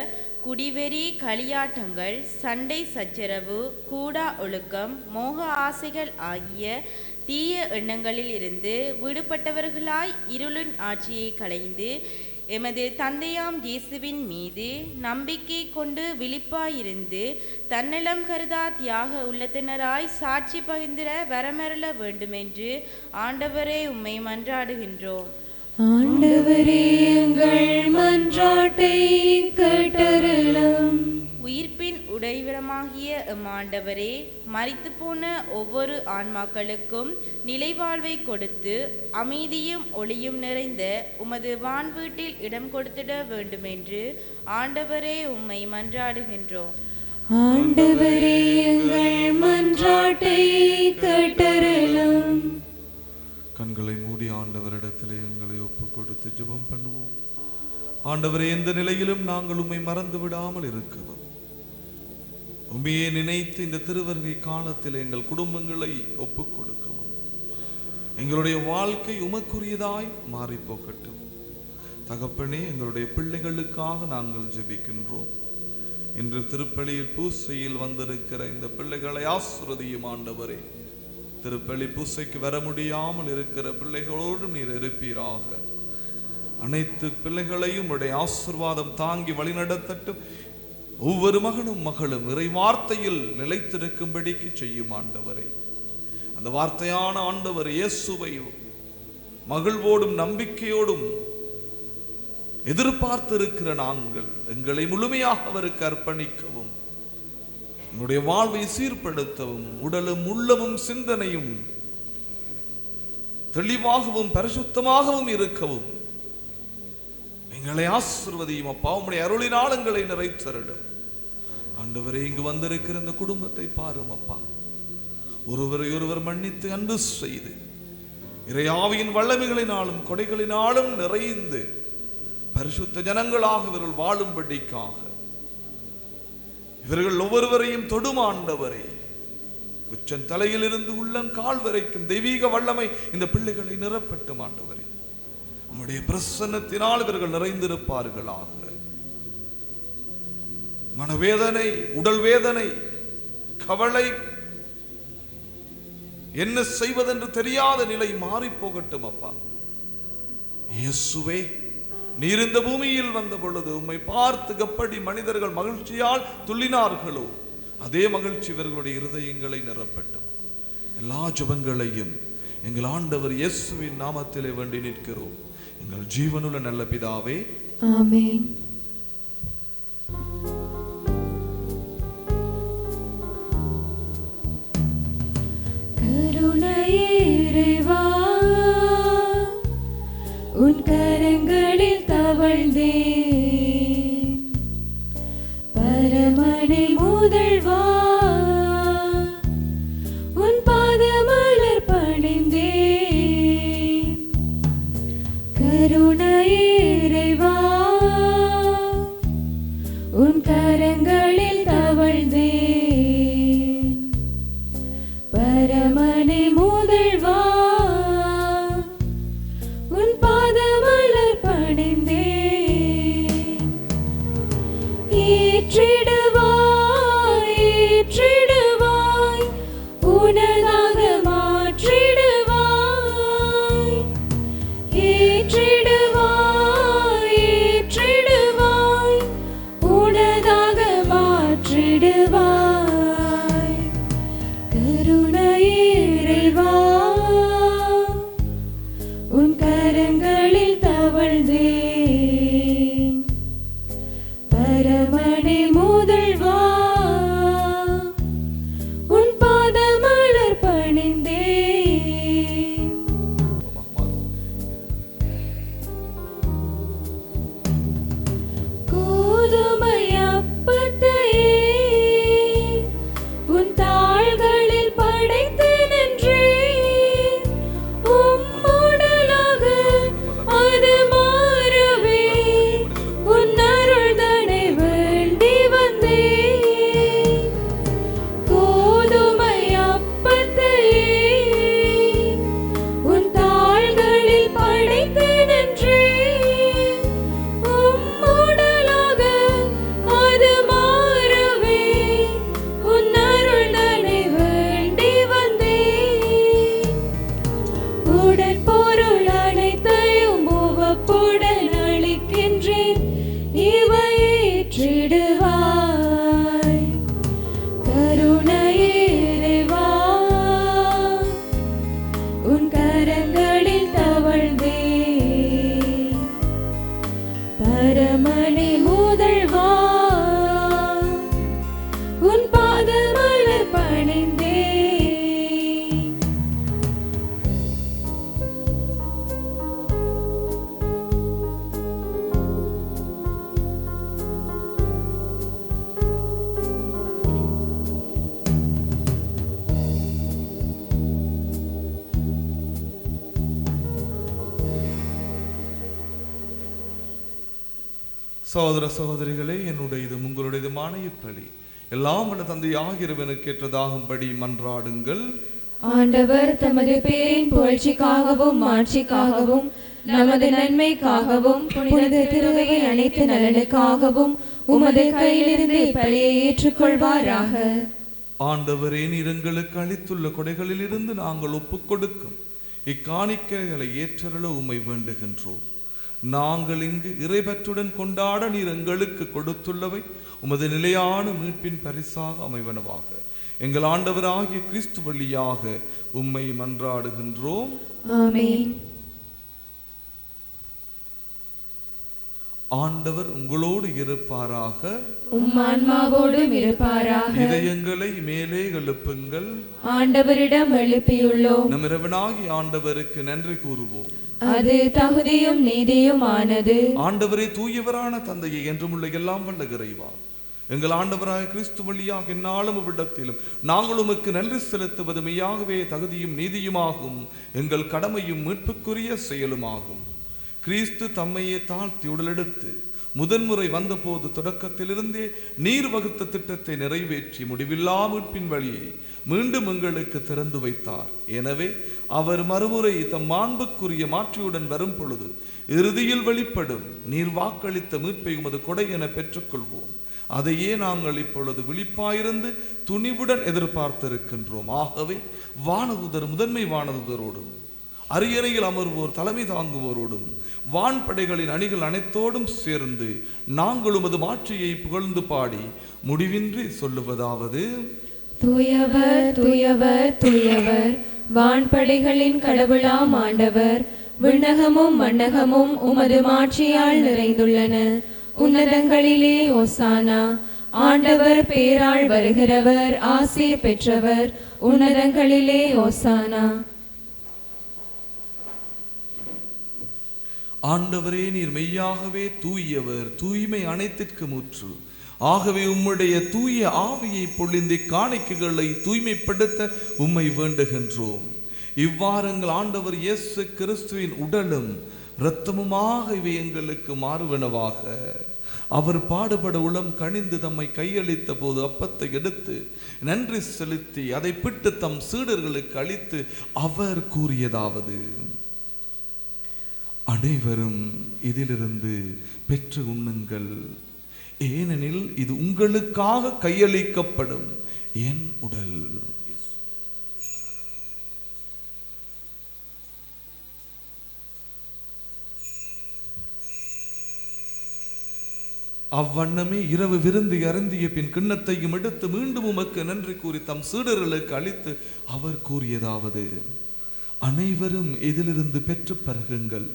குடிவெறி, களியாட்டங்கள், சண்டை சச்சரவு, கூடா ஒழுக்கம், மோக ஆசைகள் ஆகிய தீய எண்ணங்களில் இருந்து விடுபட்டவர்களாய் இருளின் ஆட்சியை களைந்து எமது தந்தையாம் இயேசுவின் மீது நம்பிக்கை கொண்டு விழிப்பாயிருந்து தன்னலம் கருதா தியாக உள்ளத்தினராய் சாட்சி பகிர்ந்திட வரமருள வேண்டுமென்று ஆண்டவரே உம்மை மன்றாடுகின்றோம். ஆண்டவரே, எங்கள் மன்றாட்டை கேட்டருளும். உயிர்ப்பின் உடைவிடமாகிய எம் ஆண்டவரே, மரித்து போன ஒவ்வொரு ஆன்மாக்களுக்கும் நிலைவாழ்வை கொடுத்து அமைதியும் ஒளியும் நிறைந்த உமது வான் வீட்டில் இடம் கொடுத்திட வேண்டுமென்று ஆண்டவரே உம்மை மன்றாடுகின்றோம். ஆண்டவரே, எங்கள் மன்றாட்டை கேட்டருளும். கண்களை மூடி ஆண்டவரிடத்திலே எங்களை ஒப்பு கொடுத்து ஜெபம் பண்ணுவோம். ஆண்டவரே, எந்த நிலையிலும் நாங்கள் உம்மை மறந்து விடாமல் இருக்கவும், உம்மையே நினைத்து இந்த திருவருகை காலத்தில் எங்கள் குடும்பங்களை ஒப்புக் கொடுக்கவும், எங்களுடைய வாழ்க்கை உமக்குரியதாய் மாறி போகட்டும். தகப்பனே, எங்களுடைய பிள்ளைகளுக்காக நாங்கள் ஜெபிக்கின்றோம். இன்று திருப்பலியில் பூசையில் வந்திருக்கிற இந்த பிள்ளைகளை ஆசீர்வதியும் ஆண்டவரே. திருப்பலி பூசைக்கு வர முடியாமல் இருக்கிற பிள்ளைகளோடு நீர் இருப்பீராக. அனைத்து பிள்ளைகளையும் உடைய ஆசீர்வாதம் தாங்கி வழிநடத்தட்டும். ஒவ்வொரு மகனும் மகளும் இறை வார்த்தையில் நிலைத்திருக்கும்படிக்கு செய்யும் ஆண்டவரே. அந்த வார்த்தையான ஆண்டவர் இயேசுவை மகிழ்வோடும் நம்பிக்கையோடும் எதிர்பார்த்திருக்கிற நாங்கள் எங்களை முழுமையாக அவருக்கு அர்ப்பணிக்கவும், எங்களுடைய வாழ்வை சீர்படுத்தவும், உடலும் உள்ளமும் சிந்தனையும் தெளிவாகவும் பரிசுத்தமாகவும் இருக்கவும் எங்களை ஆசீர்வதியும் அப்பா. உம்முடைய அருளினால் எங்களை நிறைத்தருடும் ஆண்டவரே. இங்கு வந்திருக்கிற இந்த குடும்பத்தை பாரும் அப்பா. ஒருவரை ஒருவர் மன்னித்து அன்பு செய்து இறையாவியின் வல்லமைகளினாலும் கொடைகளினாலும் நிறைந்து பரிசுத்த ஜனங்களாக இவர்கள் வாழும்படிக்காக இவர்கள் ஒவ்வொருவரையும் தொடும் ஆண்டவரே. உச்சன் தலையிலிருந்து உள்ளங்கால் வரைக்கும் தெய்வீக வல்லமை இந்த பிள்ளைகளை நிரப்பட்டும் ஆண்டவரே. உம்முடைய பிரசன்னத்தினால் இவர்கள் நிறைந்திருப்பார்களாக. மனவேதனை, உடல் வேதனை, கவலை, என்ன செய்வதென்று தெரியாத நிலை மாறி போகட்டும் அப்பா. இயேசுவே, நீர் இந்த பூமியில் வந்த பொழுது உம்மை பார்த்து எப்படி மனிதர்கள் மகிழ்ச்சியால் துள்ளினார்களோ அதே மகிழ்ச்சி இவர்களுடைய இருதயங்களை நிரப்பட்டும். எல்லா ஜெபங்களையும் எங்கள் ஆண்டவர் இயேசுவின் நாமத்திலே வேண்டி நிற்கிறோம் எங்கள் ஜீவனுள்ள நல்ல பிதாவே, ஆமென். கருணையே இறைவா, உன் கரங்களில் தவழ்ந்தேன். பரமனை முதல்வா, உன் பாதமலர் பணிந்தேன். கருணையே இறைவா, உன் கரங்களில் தவழ்ந்தேன். பரமனை முதல்வா, உன் பாதமலர் பணிந்தேன். ஏற்றிடுவாய், ஏற்றிடுவாய், உனதாக மாற்றிடுவாய். ஏற்றிடுவாய், ஏற்றிடுவாய், உனதாக மாற்றிடுவாய். கருணையே இறைவா, உன் கரங்களில் தவழ்ந்தேன். பரமனை முதல்வா, உன் பாதமலர் பணிந்தேன். கோதுமை அப்பத்தையே உன் தாள்களில் படைத்து நின்றேன். உம்முடலாக அது மாறவே உன் அருள்தனை வேண்டி வந்தேன். கோதுமை அப்பத்தையே உன் தாள்களில் படைத்து நின்றேன். உம்முடலாக அது மாறவே உன் அருள்தனை வேண்டி வந்தேன். உடற்பொருள் அனைத்தையும் உவப்புடன் அளிக்கின்றேன், இவை ஏற்றிடுவாய். கருணையே இறைவா, உன் கரங்களில் தவழ்ந்தேன். பரமனை முதல்வா, உன் பாதமலர் பணிந்தேன். சகோதர சகோதரிகளே, என்னுடையதும் உங்களுடையதுமான இப்பலி எல்லாம் வல்ல தந்தையாகிய இறைவனுக்கு ஏற்றதாகும்படி மன்றாடுங்கள். ஆண்டவர் தமது பேரின் புகழ்ச்சிக்காகவும் மாட்சிக்காகவும் நமது நன்மைக்காகவும் புனித திருவை அனைத்து நலனுக்காகவும் உமது கையிலிருந்து பலியை ஏற்றுக்கொள்வாராக. ஆண்டவரே, நீர் எங்களுக்கு அளித்துள்ள கொடைகளில் இருந்து நாங்கள் ஒப்புக் கொடுக்கும் இக்காணிக்கைகளை ஏற்றருள உம்மை வேண்டுகின்றோம். நாங்கள் இங்கு இறைபற்றுடன் கொண்டாட நீர் எங்களுக்கு கொடுத்துள்ளவை உமது நிலையான மீட்பின் பரிசாக அமைவனவாக. எங்கள் ஆண்டவராகிய கிறிஸ்து வழியாக உம்மை மன்றாடுகின்றோம். ஆமென். ஆண்டவர் உங்களோடு இருப்பாராக, உம் ஆன்மாவோடும் இருப்பாராக. இதயங்களை மேலே எழுப்புங்கள். ஆண்டவரிடம் எழுப்பியுள்ளோம். நம் இறைவனாகிய ஆண்டவருக்கு நன்றி கூறுவோம். அது தகுதியும் நீதியுமானது. ஆண்டவரே, தூயவரான தந்தையை என்றுமுள்ள எல்லாம் வல்ல இறைவா, எங்கள் ஆண்டவராக கிறிஸ்து வழியாக எந்நாளும் இவ்விடத்திலும் நாங்கள் உமக்கு நன்றி செலுத்துவது மெய்யாகவே தகுதியும் நீதியுமாகும், எங்கள் கடமையும் மீட்புக்குரிய செயலுமாகும். கிறிஸ்து தம்மையே தாழ்த்தி உடலெடுத்து முதன்முறை வந்தபோது தொடக்கத்திலிருந்தே நீர் வகுத்த திட்டத்தை நிறைவேற்றி முடிவில்லா மீட்பின் வழியை மீண்டும் எங்களுக்கு திறந்து வைத்தார். எனவே அவர் மறுமுறை தம் மாண்புக்குரிய மாற்றியுடன் வரும் பொழுது இறுதியில் வெளிப்படும் நீர் வாக்களித்த மீட்பை உமது கொடை என பெற்றுக்கொள்வோம். அதையே நாங்கள் இப்பொழுது விழிப்பாயிருந்து துணிவுடன் எதிர்பார்த்திருக்கின்றோம். ஆகவே வானதூதர் முதன்மை வானதூதரோடும் அரியணையில் அமர்வோர் தலைமை தாங்குவோரோடும் வான்படைகளின் அணிகள் அனைத்தோடும் சேர்ந்து நாங்கள் உமது மாட்சியை புகழ்ந்து பாடி முடிவின்றி சொல்லுவதாவது: தூயவர் தூயவர் தூயவர், வான்படைகளின் கடவுளாம் ஆண்டவர். விண்ணகமும் மண்ணகமும் உமது மாட்சியால் நிறைந்துள்ளன. உன்னதங்களிலே ஓசானா. ஆண்டவர் பேரால் வருகிறவர் ஆசீர் பெற்றவர். உன்னதங்களிலே ஓசானா. ஆண்டவரே, நீர் மெய்யாகவே தூயவர், தூய்மை அனைத்திற்கு முற்று. ஆகவே உம்முடைய தூய ஆவியை பொழிந்து காணிக்கைகளை தூய்மைப்படுத்த உம்மை வேண்டுகின்றோம். இவ்வாறங்கள் ஆண்டவர் இயேசு கிறிஸ்துவின் உடலும் இரத்தமுமாக இவை எங்களுக்கு மாறுவனவாக. அவர் பாடுபட உளம் கனிந்து தம்மை கையளித்த போது அப்பத்தை எடுத்து நன்றி செலுத்தி அதை பிட்டு தம் சீடர்களுக்கு அளித்து அவர் கூறியதாவது: அனைவரும் இதிலிருந்து பெற்று உண்ணுங்கள், ஏனெனில் இது உங்களுக்காக கையளிக்கப்படும் என் உடல். அவ்வண்ணமே இரவு விருந்து அருந்திய பின் கிண்ணத்தையும் எடுத்து மீண்டும் உமக்கு நன்றி கூறி தம் சீடர்களுக்கு அளித்து அவர் கூறியதாவது: அனைவரும் இதிலிருந்து பெற்று பருகுங்கள்,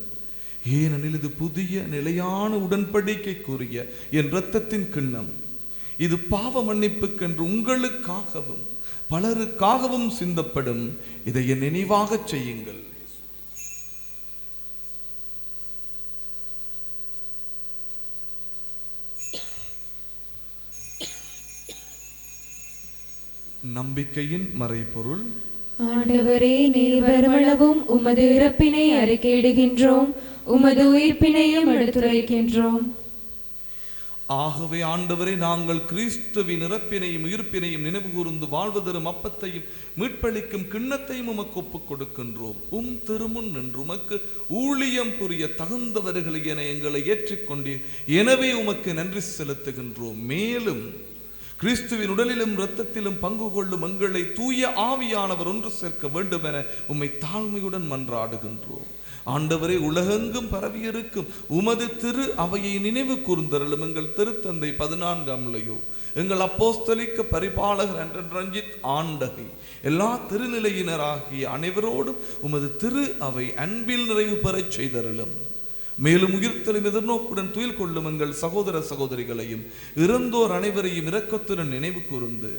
ஏனெனில் இது புதிய நிலையான உடன்படிக்கைக்குரிய என் இரத்தத்தின் கிண்ணம். இது பாவ மன்னிப்புக்கென்று உங்களுக்காகவும் பலருக்காகவும் சிந்தப்படும். இதை என் நினைவாக செய்யுங்கள். நம்பிக்கையின் மறைபொருள்: ஆண்டவரே, நீர் வருமளவும் உமது இறப்பினை அறிக்கையிடுகின்றோம், உமது உயிர்ப்பினையும் எடுத்துரைக்கின்றோம். ஆகவே ஆண்டவரே, நாங்கள் கிறிஸ்துவின் இறப்பினையும் உயிர்ப்பினையும் நினைவு கூர்ந்து வாழ்வு தரும் அப்பத்தையும் மீட்பளிக்கும் கிண்ணத்தையும் உமக்கு ஒப்புக் கொடுக்கின்றோம். உம் திருமுன் நின்று உமக்கு ஊழியம் புரிய தகுந்தவர்கள் என எங்களை ஏற்றுக்கொண்டீர். எனவே உமக்கு நன்றி செலுத்துகின்றோம். மேலும் கிறிஸ்துவின் உடலிலும் இரத்தத்திலும் பங்கு கொள்ளும் எங்களை தூய ஆவியானவர் ஒன்று சேர்க்க வேண்டும் என உம்மை தாழ்மையுடன் மன்றாடுகின்றோம். ஆண்டவரே, உலகெங்கும் பரவியிருக்கும் உமது திரு அவையை நினைவு கூர்ந்தருளும். எங்கள் திருத்தந்தை 14ஆம் லயோ, எங்கள் அப்போஸ்தலிக்க பரிபாலகர் அன்ரன் ரஞ்சித் ஆண்டகை, எல்லா திருநிலையினராகிய அனைவரோடும் உமது திரு அவை அன்பில் நிறைவு பெறச் செய்தருளும். மேலும் உயிர்த்தலும் எதிர்நோக்குடன் துயில் கொள்ளும் எங்கள் சகோதர சகோதரிகளையும் இறந்தோர் அனைவரையும் இரக்கத்துடன் நினைவு கூர்ந்து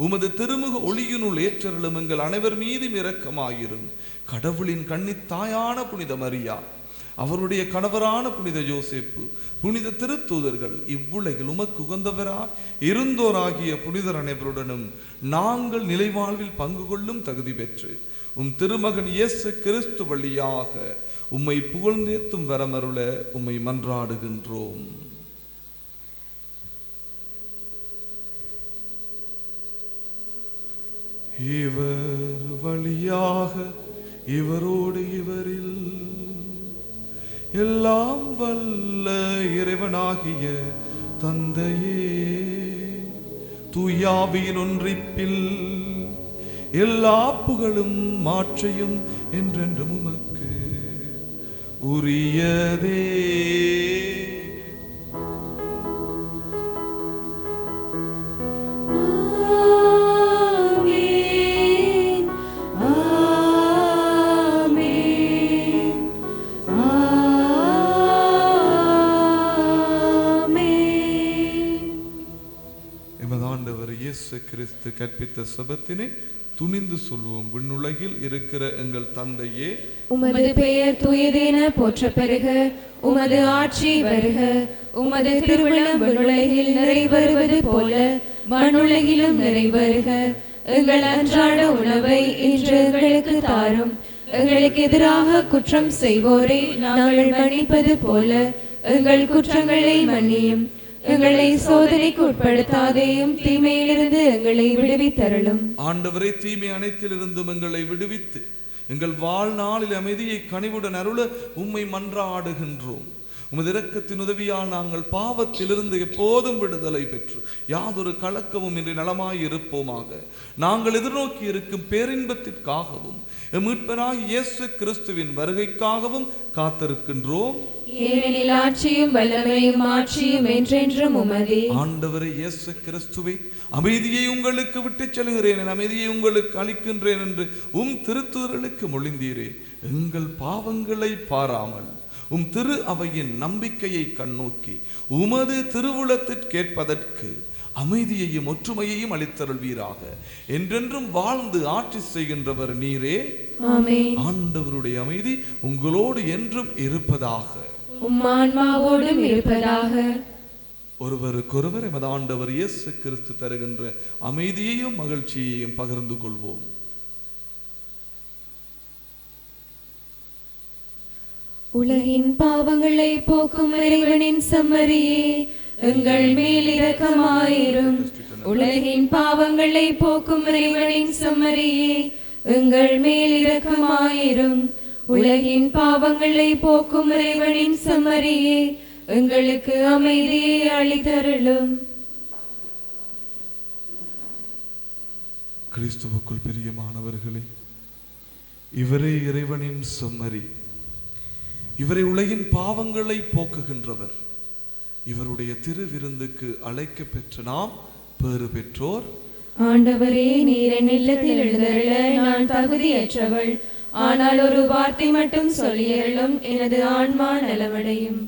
உமது திருமுக ஒளியினுள் ஏற்றருளும். எங்கள் அனைவர் மீதும் இரக்கமாயிரும். கடவுளின் கன்னித்தாயான புனித மரியா, அவருடைய கணவரான புனித யோசேப்பு, புனித திருத்தூதர்கள், இவ்வுலகில் உமக்கு உகந்தவராய் இருந்தோராகிய புனிதர் அனைவருடனும் நாங்கள் நிலைவாழ்வில் பங்கு கொள்ளும் தகுதி பெற்று உம் திருமகன் இயேசு கிறிஸ்து வழியாக உம்மை புகழ்ந்தேத்தும் வரமருள உம்மை மன்றாடுகின்றோம். இவர் வழியாக இவரோடு இவரில் எல்லாம் வல்ல இறைவனாகிய தந்தையே, தூயாவியின் ஒன்றிப்பில் எல்லா புகழும் மாற்றையும் என்றென்றும் உமக்கு உரியதே. கிறிஸ்து கற்பித்த சபத்தினை துணிந்து சொல்வோம். விண்ணுலகில் இருக்கிற எங்கள் தந்தையே, உமது பெயர் தூயதென போற்ற பெறுக. உமது ஆட்சி வருக. உமது திருவுளம் விண்ணுலகில் நிறைவேறுவது போல மண்ணுலகிலும் நிறைவேறுக. எங்கள் அன்றாட உணவை இன்று எங்களுக்கு தாரும். எங்களுக்கு எதிராக குற்றம் செய்வோரை நாங்கள் மன்னிப்பது போல எங்கள் குற்றங்களை மன்னியும். எங்களை சோதனைக்கு உட்படுத்தாதேயும், தீமையிலிருந்து எங்களை விடுவித்தருளும். ஆண்டவரே, தீமை அனைத்திலிருந்தும் எங்களை விடுவித்து எங்கள் வாழ்நாளில் அமைதியை கனிவுடன் அருள உம்மை மன்றாடுகின்றோம். உமது இரக்கத்தின் உதவியால் நாங்கள் பாவத்திலிருந்து எப்போதும் விடுதலை பெற்று யாதொரு கலக்கமும் இன்றி நலமாய் இருப்போமாக. நாங்கள் எதிர்நோக்கி இருக்கும் பேரின்பத்திற்காகவும் மீட்பராகிய இயேசு கிறிஸ்துவின் வருகைக்காகவும் காத்திருக்கின்றோம். ஏனெனில் ஆட்சியும் வல்லமையும் ஆட்சியும் என்றென்றும் உமதே. ஆண்டவரே இயேசு கிறிஸ்துவே, அமைதியை உங்களுக்கு விட்டுச் செல்கிறேன், என் அமைதியை உங்களுக்கு அளிக்கின்றேன் என்று திருத்தூதர்களுக்கு மொழிந்தீரே. எங்கள் பாவங்களை பாராமல் திரு அவையின் நம்பிக்கையை கண்ணோக்கி உமது திருவுளத்திற்கேற்பதற்கு அமைதியையும் ஒற்றுமையையும் அளித்தருள்வீராக. என்றென்றும் வாழ்ந்து ஆட்சி செய்கின்றவர் நீரே. ஆமென். ஆண்டவருடைய அமைதி உங்களோடு என்றும் இருப்பதாக, உம் ஆன்மாவோடும் இருப்பதாக. ஒருவருக்கொருவர் எமது ஆண்டவர் இயேசு கிறிஸ்து தருகின்ற அமைதியையும் மகிழ்ச்சியையும் பகிர்ந்து கொள்வோம். உலகின் பாவங்களை போக்கும் இறைவனின் செம்மறியே, எங்கள் மேல் இரக்கமாயிரும். உலகின் பாவங்களை போக்கும் இறைவனின் செம்மறியே, எங்கள் மேல் இரக்கமாயிரும். உலகின் பாவங்களை போக்கும் இறைவனின் செம்மறியே, எங்களுக்கு அமைதியை அளித்தருளும். கிறிஸ்துவுக்குள் பிரியமானவர்களே, இவரே இறைவனின் செம்மறி, இவரை உலகின் பாவங்களை போக்குகின்றவர். இவருடைய திருவிருந்துக்கு அழைக்க பெற்ற நாம் பேறு பெற்றோர். ஆண்டவரே, நீர் என் இல்லத்தில் எழுந்தருள நான் தகுதியற்றவள். ஆனால் ஒரு வார்த்தை மட்டும் சொல்லியருளும், எனது ஆன்மா நலமடையும்.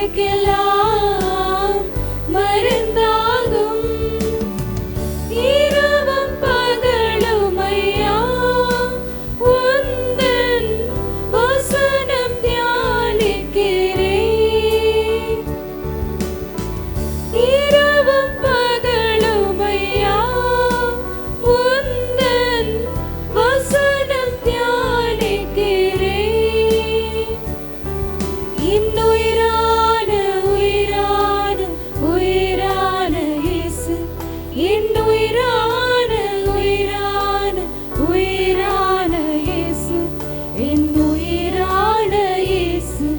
நோய்களுக்கெல்லாம் மருந்தாகும். இரவும் பகலும் ஐயா உந்தன் வசனம் தியானிக்கிறேன். இரவும் பகலும் ஐயா உந்தன் வசனம் தியானிக்கிறேன். இன்னுயிரான உயிரான உயிரான இயேசு, இன்னுயிரான உயிரான உயிரான இயேசு, என்னுயிரான இயேசு,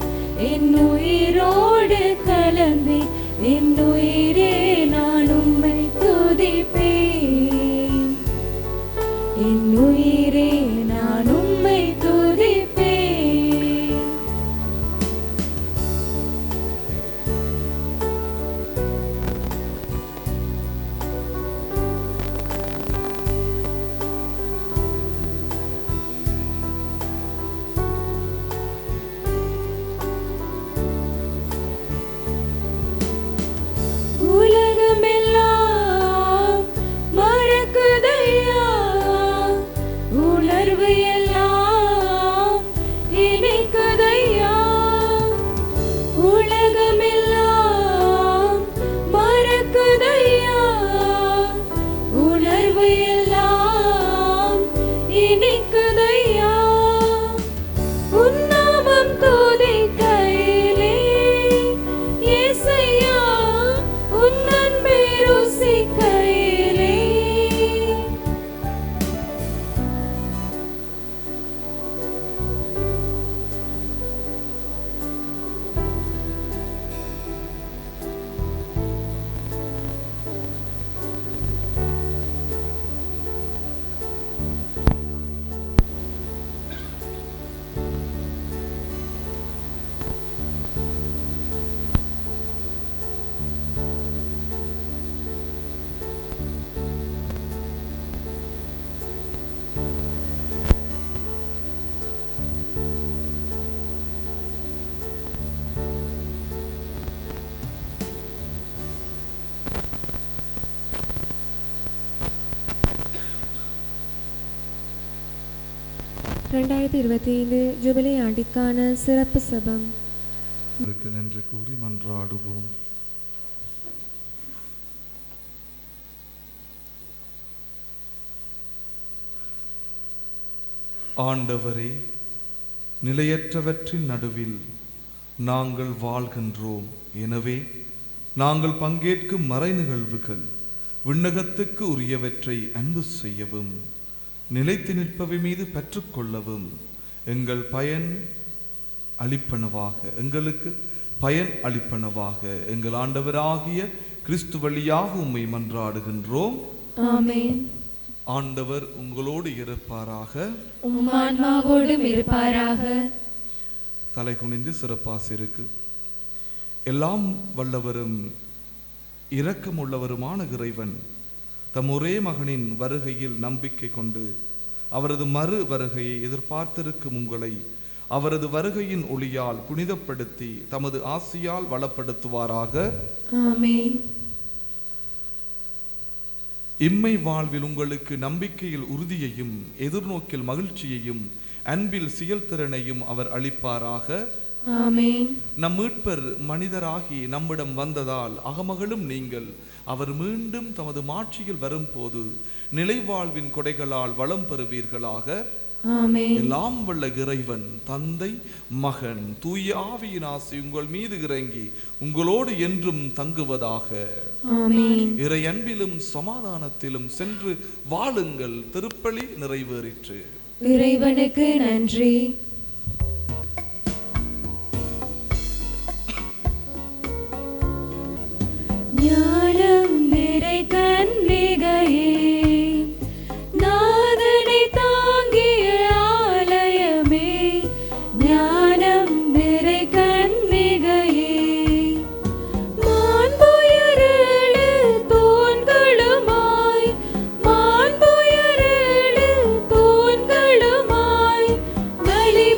என்னுயிரோடு கலந்தே என்னுயிரே நான் உம்மை துதிப்பேன். என்னுயிரே நான் உம்மை துதிப்பேன். உலகமெல்லாம் மறக்குதையா, உணர்வு எல்லாம் இனிக்குதையா. உலகமெல்லாம் மறக்குதையா, உணர்வு எல்லாம் இனிக்குதையா. உன்னாமம் துதிக்கையிலே இயேசையா, உன் அன்பை ருசிக்கையிலே. ஜூபிலி ஆண்டிற்கான சிறப்பு சபம். நன்றி கூறி மன்றாடுவோம். ஆண்டவரே, நிலையற்றவற்றின் நடுவில் நாங்கள் வாழ்கின்றோம். எனவே நாங்கள் பங்கேற்கும் மறை நிகழ்வுகள் விண்ணகத்துக்கு உரியவற்றை அன்பு செய்யவும், நிலைத்து நிற்பவை மீது பெற்றுக்கொள்ளவும் எங்களுக்கு பயன் அளிப்பனவாக எங்கள் ஆண்டவராகிய கிறிஸ்து வழியாக உம்மை மன்றாடுகின்றோம். ஆமென். ஆண்டவர் உங்களோடு இருப்பாராக, உம் ஆன்மாவோடும் இருப்பாராக. தலை குனிந்து சிறப்பாசிருக்கு. எல்லாம் வல்லவரும் இரக்கமுள்ளவருமான இறைவன் தம் ஒரே மகனின் வருகையில் நம்பிக்கை கொண்டு அவரது மறு வருகையை எதிர்பார்த்திருக்கும் உங்களை அவரது வருகையின் ஒளியால் புனிதப்படுத்தி தமது ஆசியால் வளப்படுத்துவாராக. ஆமென். இம்மை வாழ்வில் உங்களுக்கு நம்பிக்கையில் உறுதியையும் எதிர்நோக்கில் மகிழ்ச்சியையும் அன்பில் செயல்திறனையும் அவர் அளிப்பாராக. ஆமென். நம் மீட்பர் மனிதராகி நம்மிடம் வந்ததால் அகமகளும் நீங்கள் அவர் மீண்டும் தமது மாட்சியில் வரும்போது நிலைவாழ்வின் கொடைகளால் வளம் பெறுவீர்களாக. ஆமென். எல்லாம் வல்ல இறைவன் தந்தை, மகன், தூய ஆவியின் ஆசி உங்கள் மீது இறங்கி உங்களோடு என்றும் தங்குவதாக. ஆமென். இறை அன்பிலும் சமாதானத்திலும் சென்று வாழுங்கள். திருப்பலி நிறைவேறிற்று. இறைவனுக்கு நன்றி. ஞானம் நிறை கன்னிகையே, நாதனை தாங்கிய ஆலயமே, ஞானம் நிறை கன்னிகையே, மாண்புயரேழு தூண்களுமாய், மாண்புயரேழு தூண்களுமாய், பலி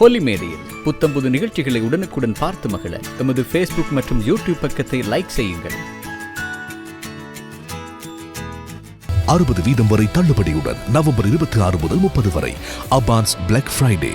கொல்லிமேடையில் புத்தம்புது நிகழ்ச்சிகளை உடனுக்குடன் பார்த்து மகிழ எமது ஃபேஸ்புக் மற்றும் யூடியூப் பக்கத்தை லைக் செய்யுங்கள். 60% வரை தள்ளுபடியுடன் நவம்பர் 26 முதல் 30 வரை அபான்ஸ் பிளாக் ஃப்ரைடே.